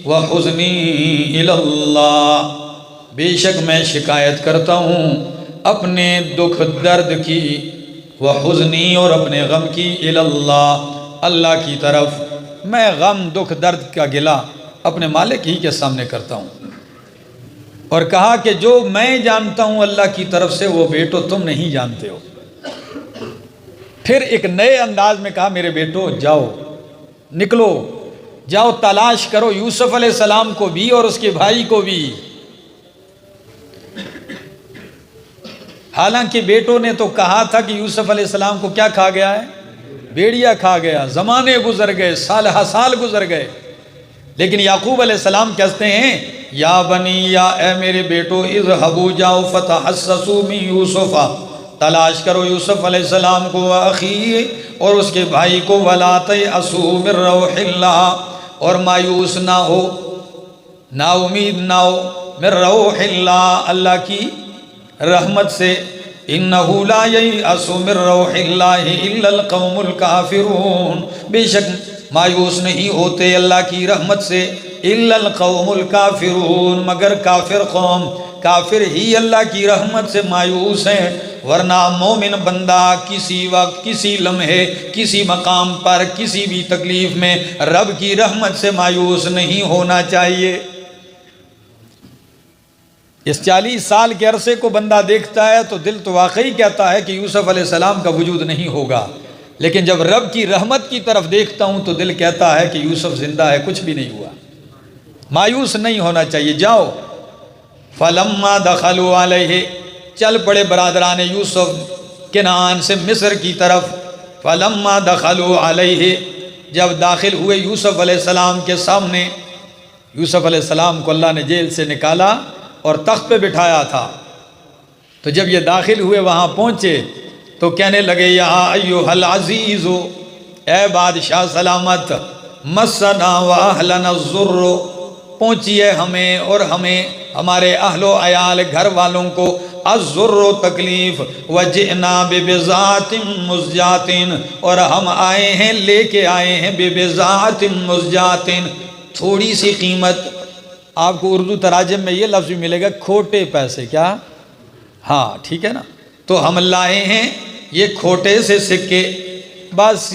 وحزنی الی اللہ، بے شک میں شکایت کرتا ہوں اپنے دکھ درد کی، وحزنی اور اپنے غم کی، الی اللہ اللہ کی طرف، میں غم دکھ درد کا گلہ اپنے مالک ہی کے سامنے کرتا ہوں۔ اور کہا کہ جو میں جانتا ہوں اللہ کی طرف سے وہ بیٹو تم نہیں جانتے ہو۔ پھر ایک نئے انداز میں کہا میرے بیٹو جاؤ، نکلو، جاؤ تلاش کرو یوسف علیہ السلام کو بھی اور اس کے بھائی کو بھی۔ حالانکہ بیٹوں نے تو کہا تھا کہ یوسف علیہ السلام کو کیا کھا گیا ہے؟ بیڑیا کھا گیا، زمانے گزر گئے، سال گزر گئے، لیکن یعقوب علیہ السلام کہتے ہیں یا بنی، یا اے میرے بیٹو، اذهبوا جاؤ فتحسسوا من یوسف، تلاش کرو یوسف علیہ السلام کو، واخیہ اور اس کے بھائی کو، ولا تیأسوا من روح اللہ اور مایوس نہ ہو، نا امید نہ ہو، من روح اللہ اللہ کی رحمت سے، انہو لا ییأس من روح اللہ الا القوم الکافرون، بے شک مایوس نہیں ہوتے اللہ کی رحمت سے الا القوم الکافرون مگر کافر قوم، کافر ہی اللہ کی رحمت سے مایوس ہیں، ورنہ مومن بندہ کسی وقت، کسی لمحے، کسی مقام پر، کسی بھی تکلیف میں رب کی رحمت سے مایوس نہیں ہونا چاہیے۔ اس 40 سال کے عرصے کو بندہ دیکھتا ہے تو دل تو واقعی کہتا ہے کہ یوسف علیہ السلام کا وجود نہیں ہوگا، لیکن جب رب کی رحمت کی طرف دیکھتا ہوں تو دل کہتا ہے کہ یوسف زندہ ہے، کچھ بھی نہیں ہوا، مایوس نہیں ہونا چاہیے، جاؤ۔ فلما دخلوا علیہ، چل پڑے برادران یوسف کنعان سے مصر کی طرف۔ فلما دخلوا علیہ، جب داخل ہوئے یوسف علیہ السلام کے سامنے، یوسف علیہ السلام کو اللہ نے جیل سے نکالا اور تخت پہ بٹھایا تھا، تو جب یہ داخل ہوئے وہاں پہنچے تو کہنے لگے یا ایھا العزیز، اے بادشاہ سلامت، مسنا واہلنا الضر، پہنچی ہے ہمیں اور ہمیں ہمارے اہل و عیال گھر والوں کو الضر تکلیف، وجئنا ببضاعۃ مزجاۃ، اور ہم آئے ہیں لے کے آئے ہیں ببضاعۃ مزجاۃ، تھوڑی سی قیمت۔ آپ کو اردو تراجم میں یہ لفظ بھی ملے گا کھوٹے پیسے، کیا؟ ہاں ٹھیک ہے نا، تو ہم لائے ہیں یہ کھوٹے سے سکے۔ بعض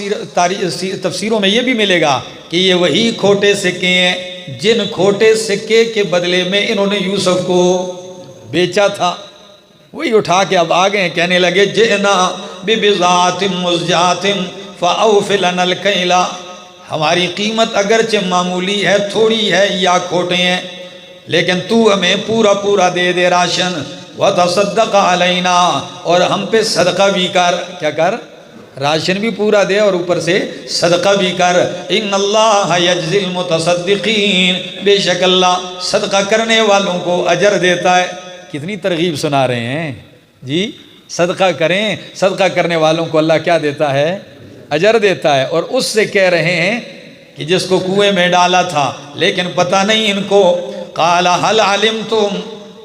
تفسیروں میں یہ بھی ملے گا کہ یہ وہی کھوٹے سکے ہیں جن کھوٹے سکے کے بدلے میں انہوں نے یوسف کو بیچا تھا، وہی اٹھا کے اب آ گئے، کہنے لگے جئنا ببضاعۃ مزجاۃ فاوف لنا الکیل، ہماری قیمت اگرچہ معمولی ہے، تھوڑی ہے یا کھوٹے ہیں، لیکن تو ہمیں پورا پورا دے دے راشن، وتصدق علینا اور ہم پہ صدقہ بھی کر، کیا کر؟ راشن بھی پورا دے اور اوپر سے صدقہ بھی کر، ان اللہ یجزی المتصدقین، بے شک اللہ صدقہ کرنے والوں کو اجر دیتا ہے۔ کتنی ترغیب سنا رہے ہیں جی، صدقہ کریں، صدقہ کرنے والوں کو اللہ کیا دیتا ہے؟ اجر دیتا ہے۔ اور اس سے کہہ رہے ہیں کہ جس کو کنویں میں ڈالا تھا لیکن پتہ نہیں ان کو، قال هل علمتم،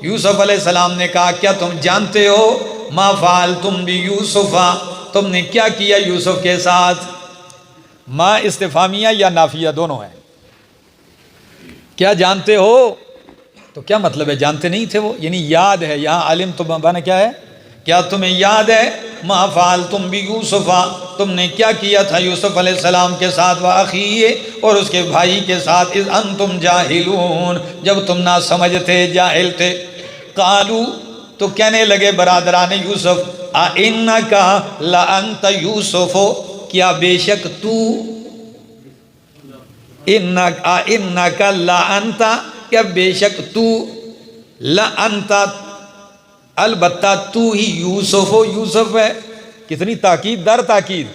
یوسف علیہ السلام نے کہا کیا تم جانتے ہو، ما فعلتم بیوسف، تم نے کیا کیا یوسف کے ساتھ؟ ما استفہامیہ یا نافیہ دونوں ہیں، کیا جانتے ہو تو کیا مطلب ہے؟ جانتے نہیں تھے وہ، یعنی یاد ہے، یہاں علم تو معنی کیا ہے؟ کیا تمہیں یاد ہے؟ ما فعلتم بیوسف، تم نے کیا کیا تھا یوسف علیہ السلام کے ساتھ، واخیہ اور اس کے بھائی کے ساتھ، اذ انتم جاہلون، جب تم نہ سمجھ تھے، جاہل تھے۔ قالو، تو کہنے لگے برادران یوسف، اِنَّکَ لَأَنْتَ یوسف، کیا بے شک تو، اِنَّکَ لَأَنْتَ، کیا بے شک تو، لَأَنْتَ البتہ تو ہی یوسف ہو، یوسف ہے۔ کتنی تاکید در تاکید،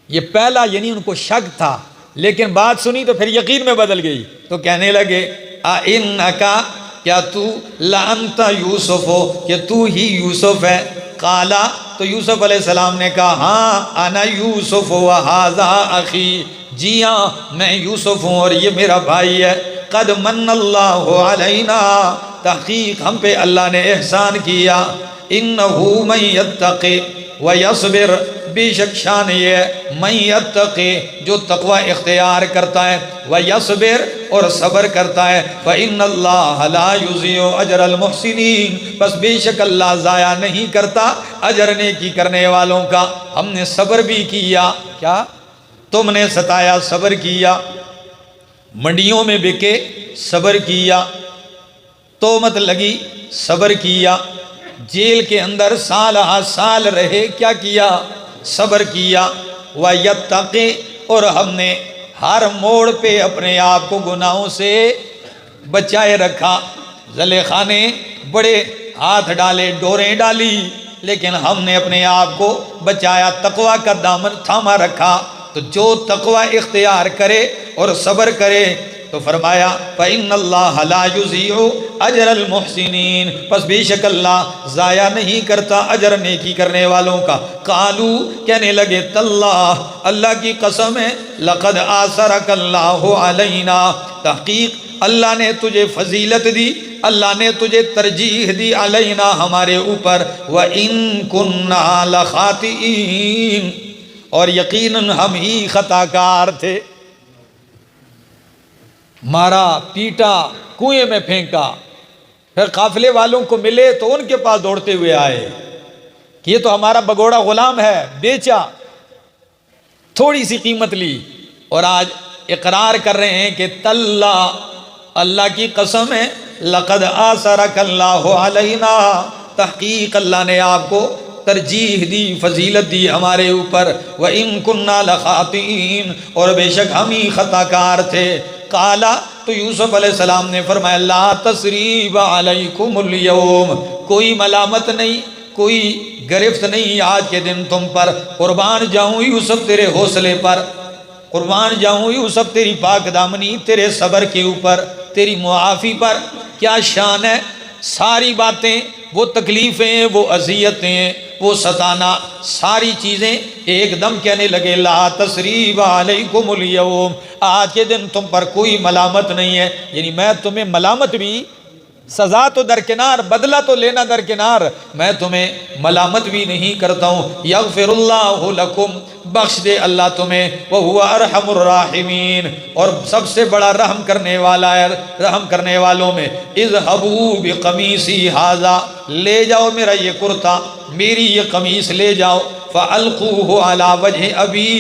یہ پہلا یعنی ان کو شک تھا، لیکن بات سنی تو پھر یقین میں بدل گئی، تو کہنے لگے اِنَّکَ، کیا تو، لَأَنْتَ یوسف ہو، کہ تو ہی یوسف ہے۔ قالا، تو یوسف علیہ السلام نے کہا ہاں انا یوسف وہذا اخی، جی ہاں میں یوسف ہوں اور یہ میرا بھائی ہے۔ قد من اللہ علینا، تحقیق ہم پہ اللہ نے احسان کیا۔ انہ من یتقی ویصبر، بے شک شان یہ ہے من یتقی جو تقوی اختیار کرتا ہے ویصبر اور صبر کرتا ہے فإن اللہ لا یضیع اجر المحسنین بس بے شک اللہ ضائع نہیں کرتا اجر نیکی کرنے والوں کا۔ ہم نے صبر بھی کیا، کیا تم نے ستایا صبر کیا، منڈیوں میں بکے صبر کیا، تہمت لگی صبر کیا، جیل کے اندر سال ہا سال رہے کیا کیا؟ صبر کیا۔ وَيَتَّقِ اور ہم نے ہر موڑ پہ اپنے آپ کو گناہوں سے بچائے رکھا۔ زلیخا نے بڑے ہاتھ ڈالے، ڈوریں ڈالی، لیکن ہم نے اپنے آپ کو بچایا، تقوی کا دامن تھاما رکھا۔ تو جو تقوی اختیار کرے اور صبر کرے تو فرمایا فَإِنَّ اللَّهَ لَا يُضِيعُ أَجْرَ الْمُحْسِنِينَ بس بے شک اللہ ضائع نہیں کرتا اجر نیکی کرنے والوں کا۔ قالوا کہنے لگے تاللہ اللہ کی قسم ہے لقد آثرک اللہ علینا تحقیق اللہ نے تجھے فضیلت دی، اللہ نے تجھے ترجیح دی علینا ہمارے اوپر وَإِن كُنَّا لَخَاطِئِينَ اور یقیناً ہم ہی خطا کار تھے۔ مارا پیٹا کنویں میں پھینکا، پھر قافلے والوں کو ملے تو ان کے پاس دوڑتے ہوئے آئے کہ یہ تو ہمارا بگوڑا غلام ہے، بیچا، تھوڑی سی قیمت لی، اور آج اقرار کر رہے ہیں کہ تاللہ اللہ کی قسم ہے لقد آثرک اللہ علینا تحقیق اللہ نے آپ کو ترجیح دی، فضیلت دی ہمارے اوپر وَإِن كُنَّا لَخَاطِئِينَ اور بے شک ہم ہی خطا کار تھے۔ قالا تو یوسف علیہ السلام نے فرمایا لا تثریب علیکم اليوم کوئی ملامت نہیں، کوئی گرفت نہیں آج کے دن تم پر، قربان جاؤں یوسف تیرے حوصلے پر، قربان جاؤں یوسف تیری پاک دامنی، تیرے صبر کے اوپر، تیری معافی پر۔ کیا شان ہے، ساری باتیں، وہ تکلیفیں، وہ اذیتیں، وہ ستانا، ساری چیزیں ایک دم کہنے لگے لا تثریب علیکم اليوم آج کے دن تم پر کوئی ملامت نہیں ہے، یعنی میں تمہیں ملامت بھی، سزا تو درکنار، بدلہ تو لینا درکنار، میں تمہیں ملامت بھی نہیں کرتا ہوں۔ یغفر اللہ لکم بخش دے اللہ تمہیں، وہو ارحم الراحمین اور سب سے بڑا رحم کرنے والا ہے رحم کرنے والوں میں۔ اذهبوا بقمیصی ھذا لے جاؤ میرا یہ کرتا، میری یہ قمیص لے جاؤ، فالقوہ علی وجہ ابی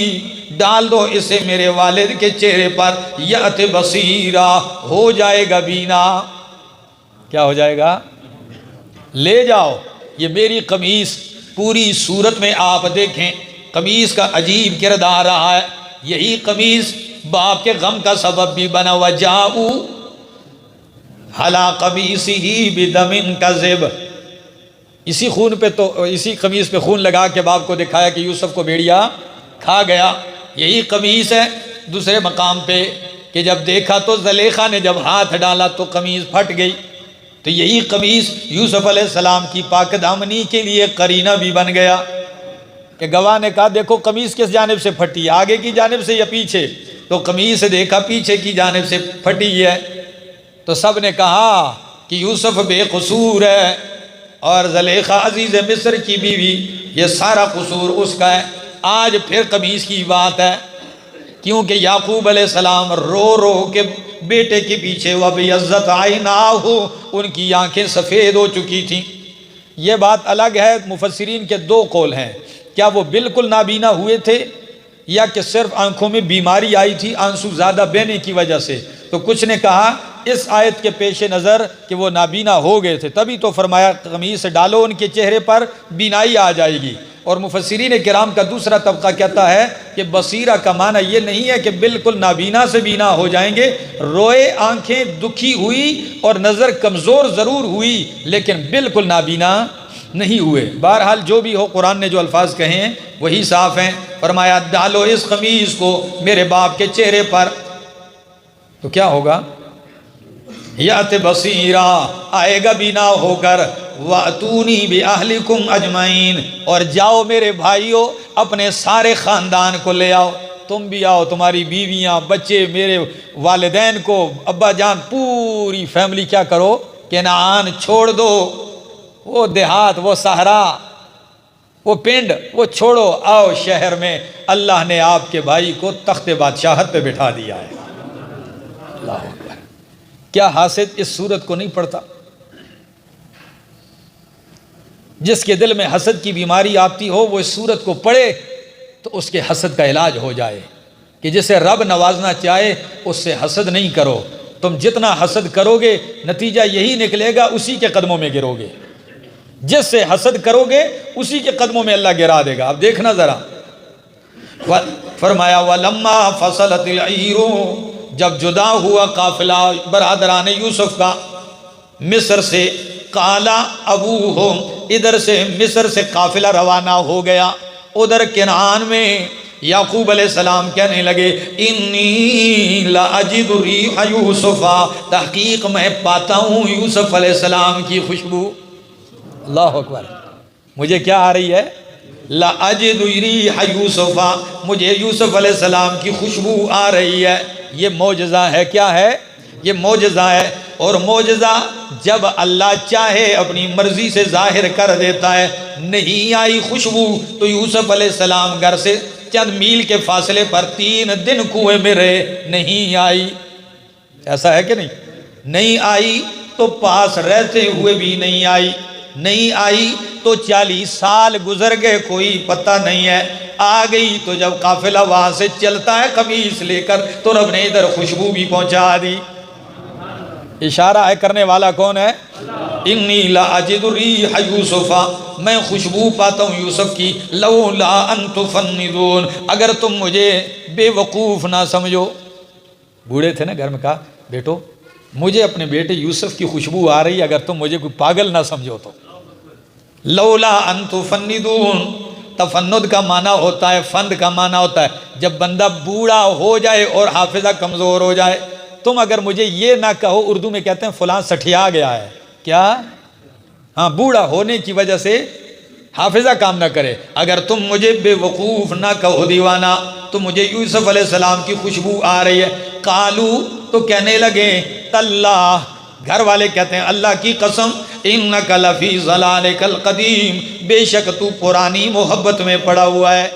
ڈال دو اسے میرے والد کے چہرے پر، یأت بصیرا ہو جائے گا بینا۔ کیا ہو جائے گا؟ لے جاؤ یہ میری قمیص، پوری صورت میں آپ دیکھیں قمیص کا عجیب کردار رہا ہے، یہی قمیص باپ کے غم کا سبب بھی بنا۔ وجاؤ علی قمیصہ بدم کذب اسی خون پہ تو اسی قمیص پہ خون لگا کے باپ کو دکھایا کہ یوسف کو بھیڑیا کھا گیا۔ یہی قمیص ہے دوسرے مقام پہ کہ جب دیکھا تو زلیخا نے جب ہاتھ ڈالا تو قمیص پھٹ گئی، تو یہی قمیص یوسف علیہ السلام کی پاک دامنی کے لیے قرینہ بھی بن گیا کہ گواہ نے کہا دیکھو قمیص کس جانب سے پھٹی، آگے کی جانب سے یا پیچھے؟ تو قمیص دیکھا پیچھے کی جانب سے پھٹی ہے، تو سب نے کہا کہ یوسف بے قصور ہے اور زلیخا عزیز مصر کی بیوی، یہ سارا قصور اس کا ہے۔ آج پھر قمیص کی بات ہے، کیونکہ یعقوب علیہ السلام رو رو کے بیٹے کے پیچھے وَبِيَضَّتْ عَيْنَاهُ ان کی آنکھیں سفید ہو چکی تھیں۔ یہ بات الگ ہے، مفسرین کے دو قول ہیں، کیا وہ بالکل نابینا ہوئے تھے یا کہ صرف آنکھوں میں بیماری آئی تھی آنسو زیادہ بہنے کی وجہ سے؟ تو کچھ نے کہا اس آیت کے پیش نظر کہ وہ نابینا ہو گئے تھے، تبھی تو فرمایا قمیص ڈالو ان کے چہرے پر بینائی آ جائے گی۔ اور مفسرین کرام کا دوسرا طبقہ کہتا ہے کہ بصیرہ کا معنی یہ نہیں ہے کہ بالکل نابینا سے بینا ہو جائیں گے، روئے، آنکھیں دکھی ہوئی اور نظر کمزور ضرور ہوئی لیکن بالکل نابینا نہیں ہوئے۔ بہرحال جو بھی ہو، قرآن نے جو الفاظ کہے ہیں وہی صاف ہیں۔ فرمایا ڈالو اس قمیص کو میرے باپ کے چہرے پر، تو کیا ہوگا؟ یات بصیرا آئے گا بینا ہو کر، وَأْتُونِي بِأَهْلِكُمْ أَجْمَعِينَ اور جاؤ میرے بھائیو اپنے سارے خاندان کو لے آؤ، تم بھی آؤ، تمہاری بیویاں، بچے، میرے والدین کو، ابا جان، پوری فیملی کیا کرو، کنعان چھوڑ دو، وہ دیہات، وہ صحرا، وہ پنڈ وہ چھوڑو، آؤ شہر میں، اللہ نے آپ کے بھائی کو تخت بادشاہت پہ بٹھا دیا ہے۔ اللہ اکبر۔ کیا حاسد اس صورت کو نہیں پڑھتا؟ جس کے دل میں حسد کی بیماری آتی ہو وہ اس صورت کو پڑھے تو اس کے حسد کا علاج ہو جائے، کہ جسے رب نوازنا چاہے اس سے حسد نہیں کرو۔ تم جتنا حسد کرو گے نتیجہ یہی نکلے گا، اسی کے قدموں میں گرو گے۔ جس سے حسد کرو گے اسی کے قدموں میں اللہ گرا دے گا۔ اب دیکھنا ذرا، فرمایا وَلَمَّا فَصَلَتِ الْعِيرُ، جب جدا ہوا قافلہ برادران یوسف کا مصر سے، قالا ابوہم، ادھر سے مصر سے قافلہ روانہ ہو گیا، ادھر کنعان میں یعقوب علیہ السلام کہنے لگے انی لاجد ریح یوسف، تحقیق میں پاتا ہوں یوسف علیہ السلام کی خوشبو۔ اللہ اکبر۔ مجھے کیا آ رہی ہے؟ لاجد ریح یوسف، مجھے یوسف علیہ السلام کی خوشبو آ رہی ہے۔ یہ معجزہ ہے۔ کیا ہے؟ یہ معجزہ ہے، اور معجزہ جب اللہ چاہے اپنی مرضی سے ظاہر کر دیتا ہے۔ نہیں آئی خوشبو تو یوسف علیہ السلام گھر سے چند میل کے فاصلے پر 3 دن کنویں میں رہے، نہیں آئی۔ ایسا ہے کہ نہیں؟ نہیں آئی تو پاس رہتے ہوئے بھی نہیں آئی، نہیں آئی تو 40 سال گزر گئے، کوئی پتہ نہیں ہے۔ آ گئی تو جب قافلہ وہاں سے چلتا ہے قمیص لے کر تو رب نے ادھر خوشبو بھی پہنچا دی۔ اشارہ ہے کرنے والا کون ہے؟ انی لاجد ریح یوسف، میں خوشبو پاتا ہوں یوسف کی، لولا ان تفندون، اگر تم مجھے بے وقوف نہ سمجھو۔ بوڑھے تھے نا گھر میں، کہا بیٹو مجھے اپنے بیٹے یوسف کی خوشبو آ رہی ہے، اگر تم مجھے کوئی پاگل نہ سمجھو تو۔ لولا ان تفندون، تفند کا معنی ہوتا ہے، فند کا معنی ہوتا ہے جب بندہ بوڑھا ہو جائے اور حافظہ کمزور ہو جائے۔ تم اگر مجھے یہ نہ کہو، اردو میں کہتے ہیں فلاں سٹھیا گیا ہے، کیا؟ ہاں، بوڑھا ہونے کی وجہ سے حافظہ کام نہ کرے۔ اگر تم مجھے بے وقوف نہ کہو دیوانہ، تو مجھے یوسف علیہ السلام کی خوشبو آ رہی ہے۔ قالو، تو کہنے لگے، تاللہ، گھر والے کہتے ہیں اللہ کی قسم، انک لفی ضلالک القدیم، بے شک تو پرانی محبت میں پڑا ہوا ہے۔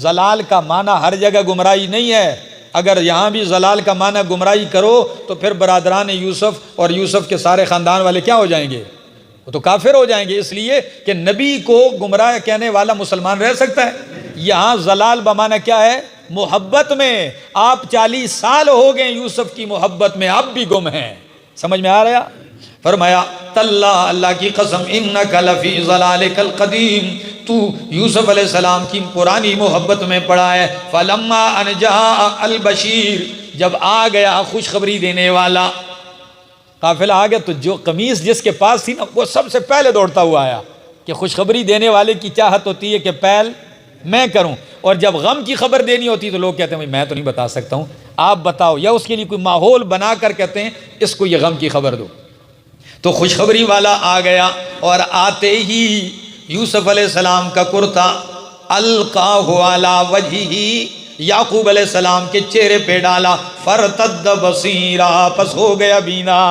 ضلال کا معنی ہر جگہ گمراہی نہیں ہے۔ اگر یہاں بھی ضلال کا معنی گمراہی کرو تو پھر برادران یوسف اور یوسف کے سارے خاندان والے کیا ہو جائیں گے؟ وہ تو کافر ہو جائیں گے، اس لیے کہ نبی کو گمراہ کہنے والا مسلمان رہ سکتا ہے؟ یہاں ضلال بمعنی کیا ہے؟ محبت میں۔ آپ 40 سال ہو گئے یوسف کی محبت میں، اب بھی گم ہیں۔ سمجھ میں آ رہا؟ فرمایا تاللہ، اللہ کی قسم، انک لفی ضلالک القدیم، تو یوسف علیہ السلام کی پرانی محبت میں پڑا ہے۔ فلما ان جاء البشیر، جب آ گیا خوشخبری دینے والا، قافلہ آ گیا تو جو قمیص جس کے پاس تھی نا وہ سب سے پہلے دوڑتا ہوا آیا، کہ خوشخبری دینے والے کی چاہت ہوتی ہے کہ پہل میں کروں، اور جب غم کی خبر دینی ہوتی تو لوگ کہتے ہیں میں تو نہیں بتا سکتا ہوں، آپ بتاؤ، یا اس کے لیے کوئی ماحول بنا کر کہتے ہیں اس کو یہ غم کی خبر دو۔ تو خوشخبری والا آ گیا، اور آتے ہی یوسف علیہ السلام کا کرتا القاہ علی وجہہ، یعقوب علیہ السلام کے چہرے پہ ڈالا، فرتد بصیرا، پس ہو گیا بینا۔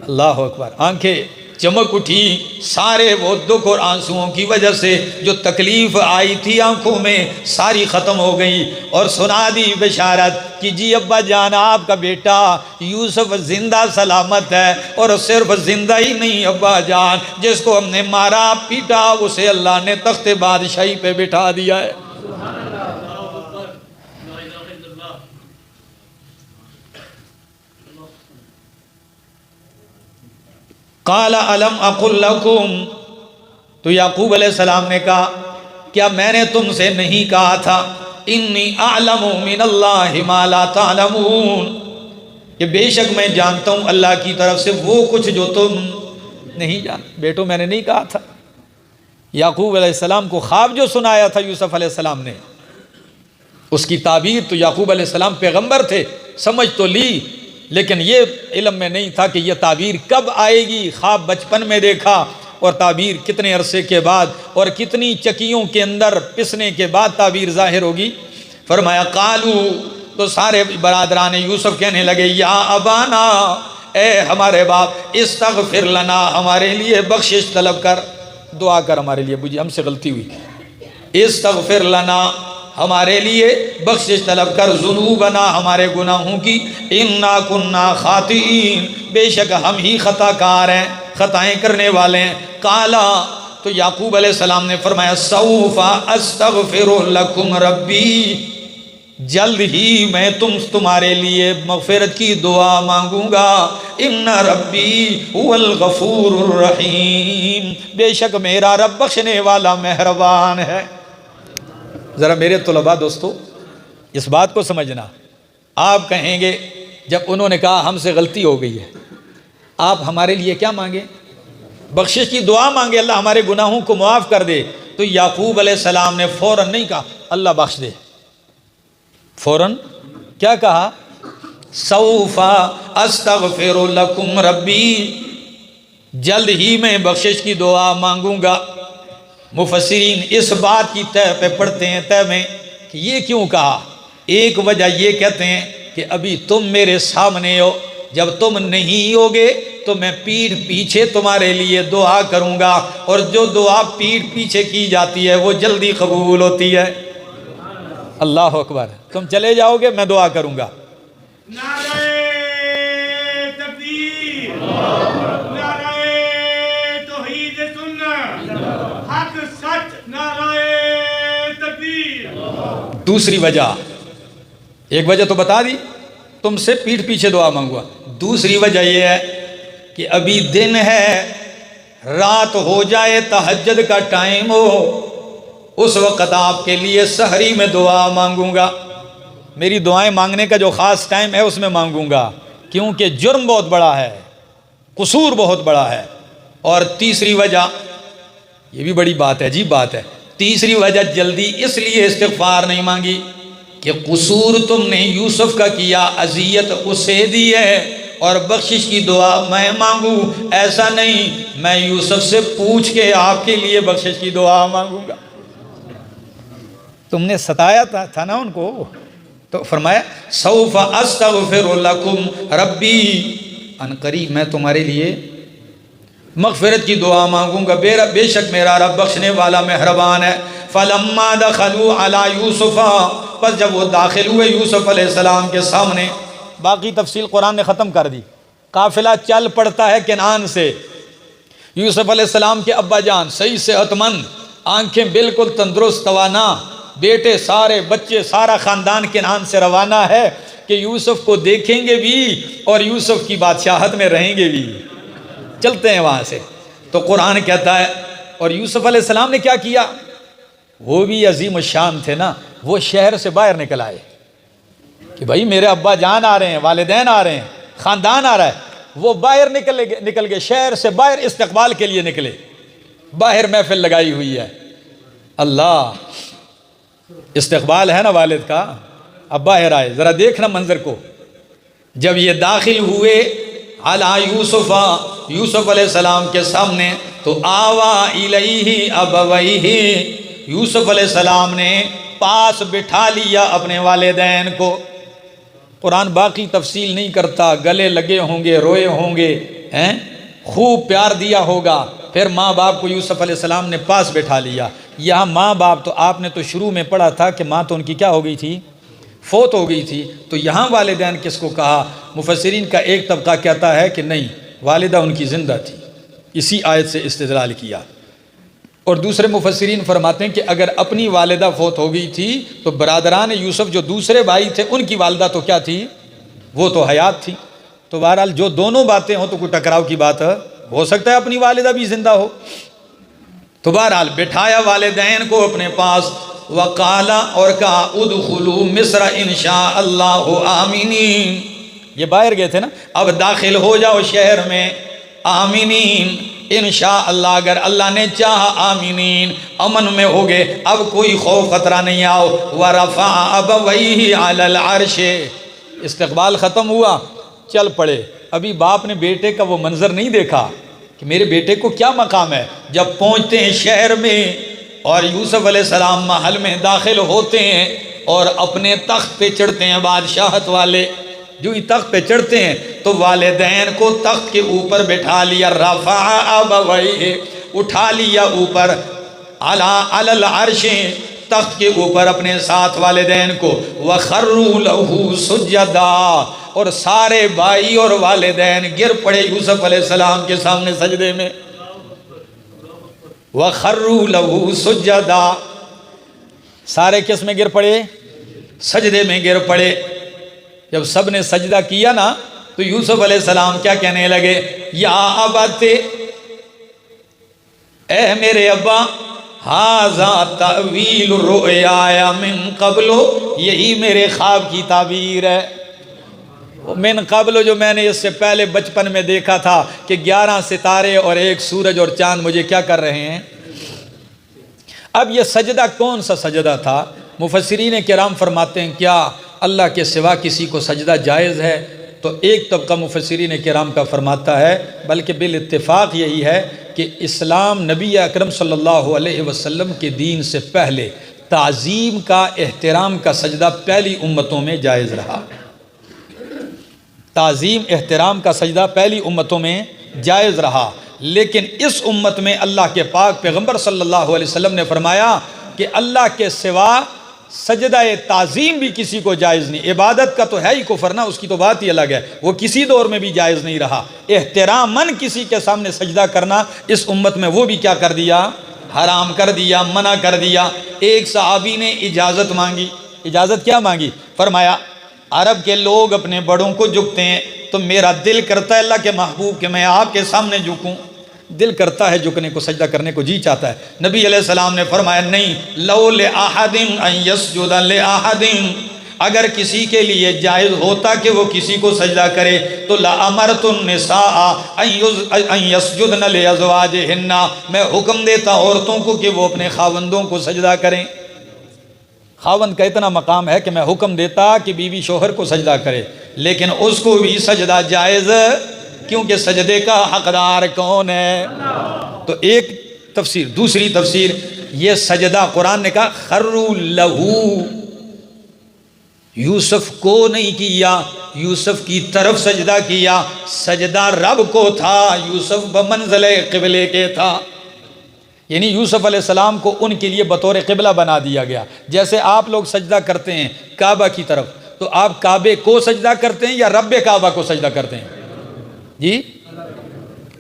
اللہ اکبر۔ آنکھیں چمک اٹھی، سارے وہ دکھ اور آنسوؤں کی وجہ سے جو تکلیف آئی تھی آنکھوں میں ساری ختم ہو گئی، اور سنا دی بشارت کہ جی ابا جان، آپ کا بیٹا یوسف زندہ سلامت ہے، اور صرف زندہ ہی نہیں ابا جان، جس کو ہم نے مارا پیٹا اسے اللہ نے تخت بادشاہی پہ بٹھا دیا ہے۔ قال الم اقل لکم، تو یعقوب علیہ السلام نے کہا کیا میں نے تم سے نہیں کہا تھا انی اعلم من اللہ ما لا تعلمون، کہ بے شک میں جانتا ہوں اللہ کی طرف سے وہ کچھ جو تم نہیں جانتے۔ بیٹو میں نے نہیں کہا تھا؟ یعقوب علیہ السلام کو خواب جو سنایا تھا یوسف علیہ السلام نے، اس کی تعبیر تو یعقوب علیہ السلام پیغمبر تھے، سمجھ تو لی، لیکن یہ علم میں نہیں تھا کہ یہ تعبیر کب آئے گی۔ خواب بچپن میں دیکھا، اور تعبیر کتنے عرصے کے بعد اور کتنی چکیوں کے اندر پسنے کے بعد تعبیر ظاہر ہوگی۔ فرمایا قالو، تو سارے برادران یوسف کہنے لگے یا ابانا، اے ہمارے باپ، استغفر لنا، ہمارے لیے بخشش طلب کر۔ دعا کر ہمارے لیے، بجی ہم سے غلطی ہوئی، استغفر لنا، ہمارے لیے بخشش طلب کر، ذنوبنا، ہمارے گناہوں کی، انا کننا خاطئین، بے شک ہم ہی خطا کار ہیں، خطائیں کرنے والے ہیں۔ قالا، تو یعقوب علیہ السلام نے فرمایا سوف استغفر لکم ربی، جلد ہی میں تمہارے لیے مغفرت کی دعا مانگوں گا، ان ربی هو الغفور الرحیم، بے شک میرا رب بخشنے والا مہربان ہے۔ ذرا میرے طلباء دوستو اس بات کو سمجھنا، آپ کہیں گے جب انہوں نے کہا ہم سے غلطی ہو گئی ہے، آپ ہمارے لیے کیا مانگیں؟ بخشش کی دعا مانگے، اللہ ہمارے گناہوں کو معاف کر دے۔ تو یعقوب علیہ السلام نے فوراً نہیں کہا اللہ بخش دے، فوراً کیا کہا؟ سوف استغفر لکم ربی، جلد ہی میں بخشش کی دعا مانگوں گا۔ مفسرین اس بات کی تہ پہ پڑھتے ہیں، تہ میں کہ یہ کیوں کہا؟ ایک وجہ یہ کہتے ہیں کہ ابھی تم میرے سامنے ہو، جب تم نہیں ہوگے تو میں پیٹھ پیچھے تمہارے لیے دعا کروں گا، اور جو دعا پیٹھ پیچھے کی جاتی ہے وہ جلدی قبول ہوتی ہے۔ اللہ اکبر، تم چلے جاؤ گے میں دعا کروں گا۔ نعرہ تکبیر، نعرہ توحید سنت، حق سچ، نعرہ تکبیر۔ دوسری وجہ، ایک وجہ تو بتا دی تم سے پیٹھ پیچھے دعا مانگوا، دوسری وجہ یہ ہے کہ ابھی دن ہے، رات ہو جائے، تہجد کا ٹائم ہو، اس وقت آپ کے لیے سحری میں دعا مانگوں گا۔ میری دعائیں مانگنے کا جو خاص ٹائم ہے اس میں مانگوں گا، کیونکہ جرم بہت بڑا ہے، قصور بہت بڑا ہے۔ اور تیسری وجہ، یہ بھی بڑی بات ہے، عجیب بات ہے، تیسری وجہ جلدی اس لیے استغفار نہیں مانگی کہ قصور تم نے یوسف کا کیا، اذیت اسے دی ہے، اور بخشش کی دعا میں مانگوں، ایسا نہیں میں یوسف سے پوچھ کے آپ کے لیے بخشش کی دعا مانگوں گا۔ تم نے ستایا تھا نا ان کو، تو فرمایا سوف استغفر لکم ربی، ان قریب میں تمہارے لیے مغفرت کی دعا مانگوں گا، بے شک میرا رب بخشنے والا مہربان ہے۔ فلما دخلوا علی یوسف، پس جب وہ داخل ہوئے یوسف علیہ السلام کے سامنے، باقی تفصیل قرآن نے ختم کر دی، قافلہ چل پڑتا ہے کنعان سے، یوسف علیہ السلام کے ابا جان صحیح صحت مند، آنکھیں بالکل تندرست توانا، بیٹے سارے، بچے سارا خاندان کنعان سے روانہ ہے کہ یوسف کو دیکھیں گے بھی اور یوسف کی بادشاہت میں رہیں گے بھی، چلتے ہیں وہاں سے۔ تو قرآن کہتا ہے اور یوسف علیہ السلام نے کیا کیا؟ وہ بھی عظیم الشان تھے نا، وہ شہر سے باہر نکل آئے کہ بھائی میرے ابا جان آ رہے ہیں، والدین آ رہے ہیں، خاندان آ رہا ہے، وہ باہر نکل گئے، شہر سے باہر استقبال کے لیے نکلے، باہر محفل لگائی ہوئی ہے۔ اللہ، استقبال ہے نا والد کا، اب باہر آئے، ذرا دیکھنا منظر کو۔ جب یہ داخل ہوئے علی یوسف، یوسف علیہ السلام کے سامنے، تو آوا الیہ ابویہ، یوسف علیہ السلام نے پاس بٹھا لیا اپنے والدین کو۔ قرآن باقی تفصیل نہیں کرتا، گلے لگے ہوں گے، روئے ہوں گے، خوب پیار دیا ہوگا، پھر ماں باپ کو یوسف علیہ السلام نے پاس بٹھا لیا۔ یہاں ماں باپ تو آپ نے تو شروع میں پڑھا تھا کہ ماں تو ان کی کیا ہو گئی تھی؟ فوت ہو گئی تھی، تو یہاں والدین کس کو کہا؟ مفسرین کا ایک طبقہ کہتا ہے کہ نہیں، والدہ ان کی زندہ تھی، اسی آیت سے استدلال کیا، اور دوسرے مفسرین فرماتے ہیں کہ اگر اپنی والدہ فوت ہو گئی تھی تو برادران یوسف جو دوسرے بھائی تھے ان کی والدہ تو کیا تھی؟ وہ تو حیات تھی۔ تو بہرحال جو دونوں باتیں ہوں تو کوئی ٹکراؤ کی بات ہو سکتا ہے اپنی والدہ بھی زندہ ہو۔ تو بہرحال بٹھایا والدین کو اپنے پاس، وقالا، اور کہا ادخلوا مصر انشاء اللہ آمینین، یہ باہر گئے تھے نا، اب داخل ہو جاؤ شہر میں آمینین، انشاءاللہ اگر اللہ نے چاہا آمینین، امن میں ہوگے، اب کوئی خوف خطرہ نہیں آؤ۔ ورفع ابویہ علی العرش، استقبال ختم ہوا، چل پڑے۔ ابھی باپ نے بیٹے کا وہ منظر نہیں دیکھا کہ میرے بیٹے کو کیا مقام ہے۔ جب پہنچتے ہیں شہر میں اور یوسف علیہ السلام محل میں داخل ہوتے ہیں اور اپنے تخت پہ چڑھتے ہیں بادشاہت والے، جو ہی تخت پہ چڑھتے ہیں تو والدین کو تخت کے اوپر بٹھا لیا۔ رفع ابویہ اٹھا لیا اوپر علی العرش، تخت کے اوپر اپنے ساتھ والدین کو، وَخَرُّوا لَهُ سُجَّدًا، اور سارے بھائی اور والدین گر پڑے یوسف علیہ السلام کے سامنے سجدے میں۔ وَخَرُّوا لَهُ سُجَّدًا، سارے کس میں گر پڑے؟ سجدے میں گر پڑے۔ جب سب نے سجدہ کیا نا تو یوسف علیہ السلام کیا کہنے لگے؟ یا ابت، اے میرے ابا، ھذا تأویل الرؤیا من قبل، یہی میرے خواب کی تعبیر ہے، من قبل، جو میں نے اس سے پہلے بچپن میں دیکھا تھا کہ 11 ستارے اور ایک سورج اور چاند مجھے کیا کر رہے ہیں۔ اب یہ سجدہ کون سا سجدہ تھا؟ مفسرین کرام فرماتے ہیں کیا اللہ کے سوا کسی کو سجدہ جائز ہے؟ تو ایک طبقہ مفسرین کرام کا فرماتا ہے بلکہ بالاتفاق یہی ہے کہ اسلام نبی اکرم صلی اللہ علیہ وسلم کے دین سے پہلے تعظیم کا، احترام کا سجدہ پہلی امتوں میں جائز رہا۔ تعظیم احترام کا سجدہ پہلی امتوں میں جائز رہا، لیکن اس امت میں اللہ کے پاک پیغمبر صلی اللہ علیہ وسلم نے فرمایا کہ اللہ کے سوا سجدہ تعظیم بھی کسی کو جائز نہیں۔ عبادت کا تو ہے ہی کفر نا، اس کی تو بات ہی الگ ہے، وہ کسی دور میں بھی جائز نہیں رہا۔ احتراماً کسی کے سامنے سجدہ کرنا اس امت میں وہ بھی کیا کر دیا؟ حرام کر دیا، منع کر دیا۔ ایک صحابی نے اجازت مانگی، اجازت کیا مانگی؟ فرمایا عرب کے لوگ اپنے بڑوں کو جھکتے ہیں، تو میرا دل کرتا ہے اللہ کے محبوب کہ میں آپ کے سامنے جھکوں، دل کرتا ہے جھکنے کو، سجدہ کرنے کو جی چاہتا ہے۔ نبی علیہ السلام نے فرمایا نہیں، لو لأحد ان یسجد لأحد، اگر کسی کے لیے جائز ہوتا کہ وہ کسی کو سجدہ کرے تو لأمرت النساء ان یسجدن لأزواجہن، میں حکم دیتا عورتوں کو کہ وہ اپنے خاوندوں کو سجدہ کریں۔ خاوند کا اتنا مقام ہے کہ میں حکم دیتا کہ بیوی شوہر کو سجدہ کرے، لیکن اس کو بھی سجدہ جائز، کیونکہ سجدے کا حقدار کون ہے؟ تو ایک تفسیر۔ دوسری تفسیر، یہ سجدہ قرآن نے کہا خروا لہو، یوسف کو نہیں کیا، یوسف کی طرف سجدہ کیا، سجدہ رب کو تھا، یوسف بمنزل قبلے کے تھا، یعنی یوسف علیہ السلام کو ان کے لیے بطور قبلہ بنا دیا گیا۔ جیسے آپ لوگ سجدہ کرتے ہیں کعبہ کی طرف، تو آپ کعبے کو سجدہ کرتے ہیں یا رب کعبہ کو سجدہ کرتے ہیں؟ جی،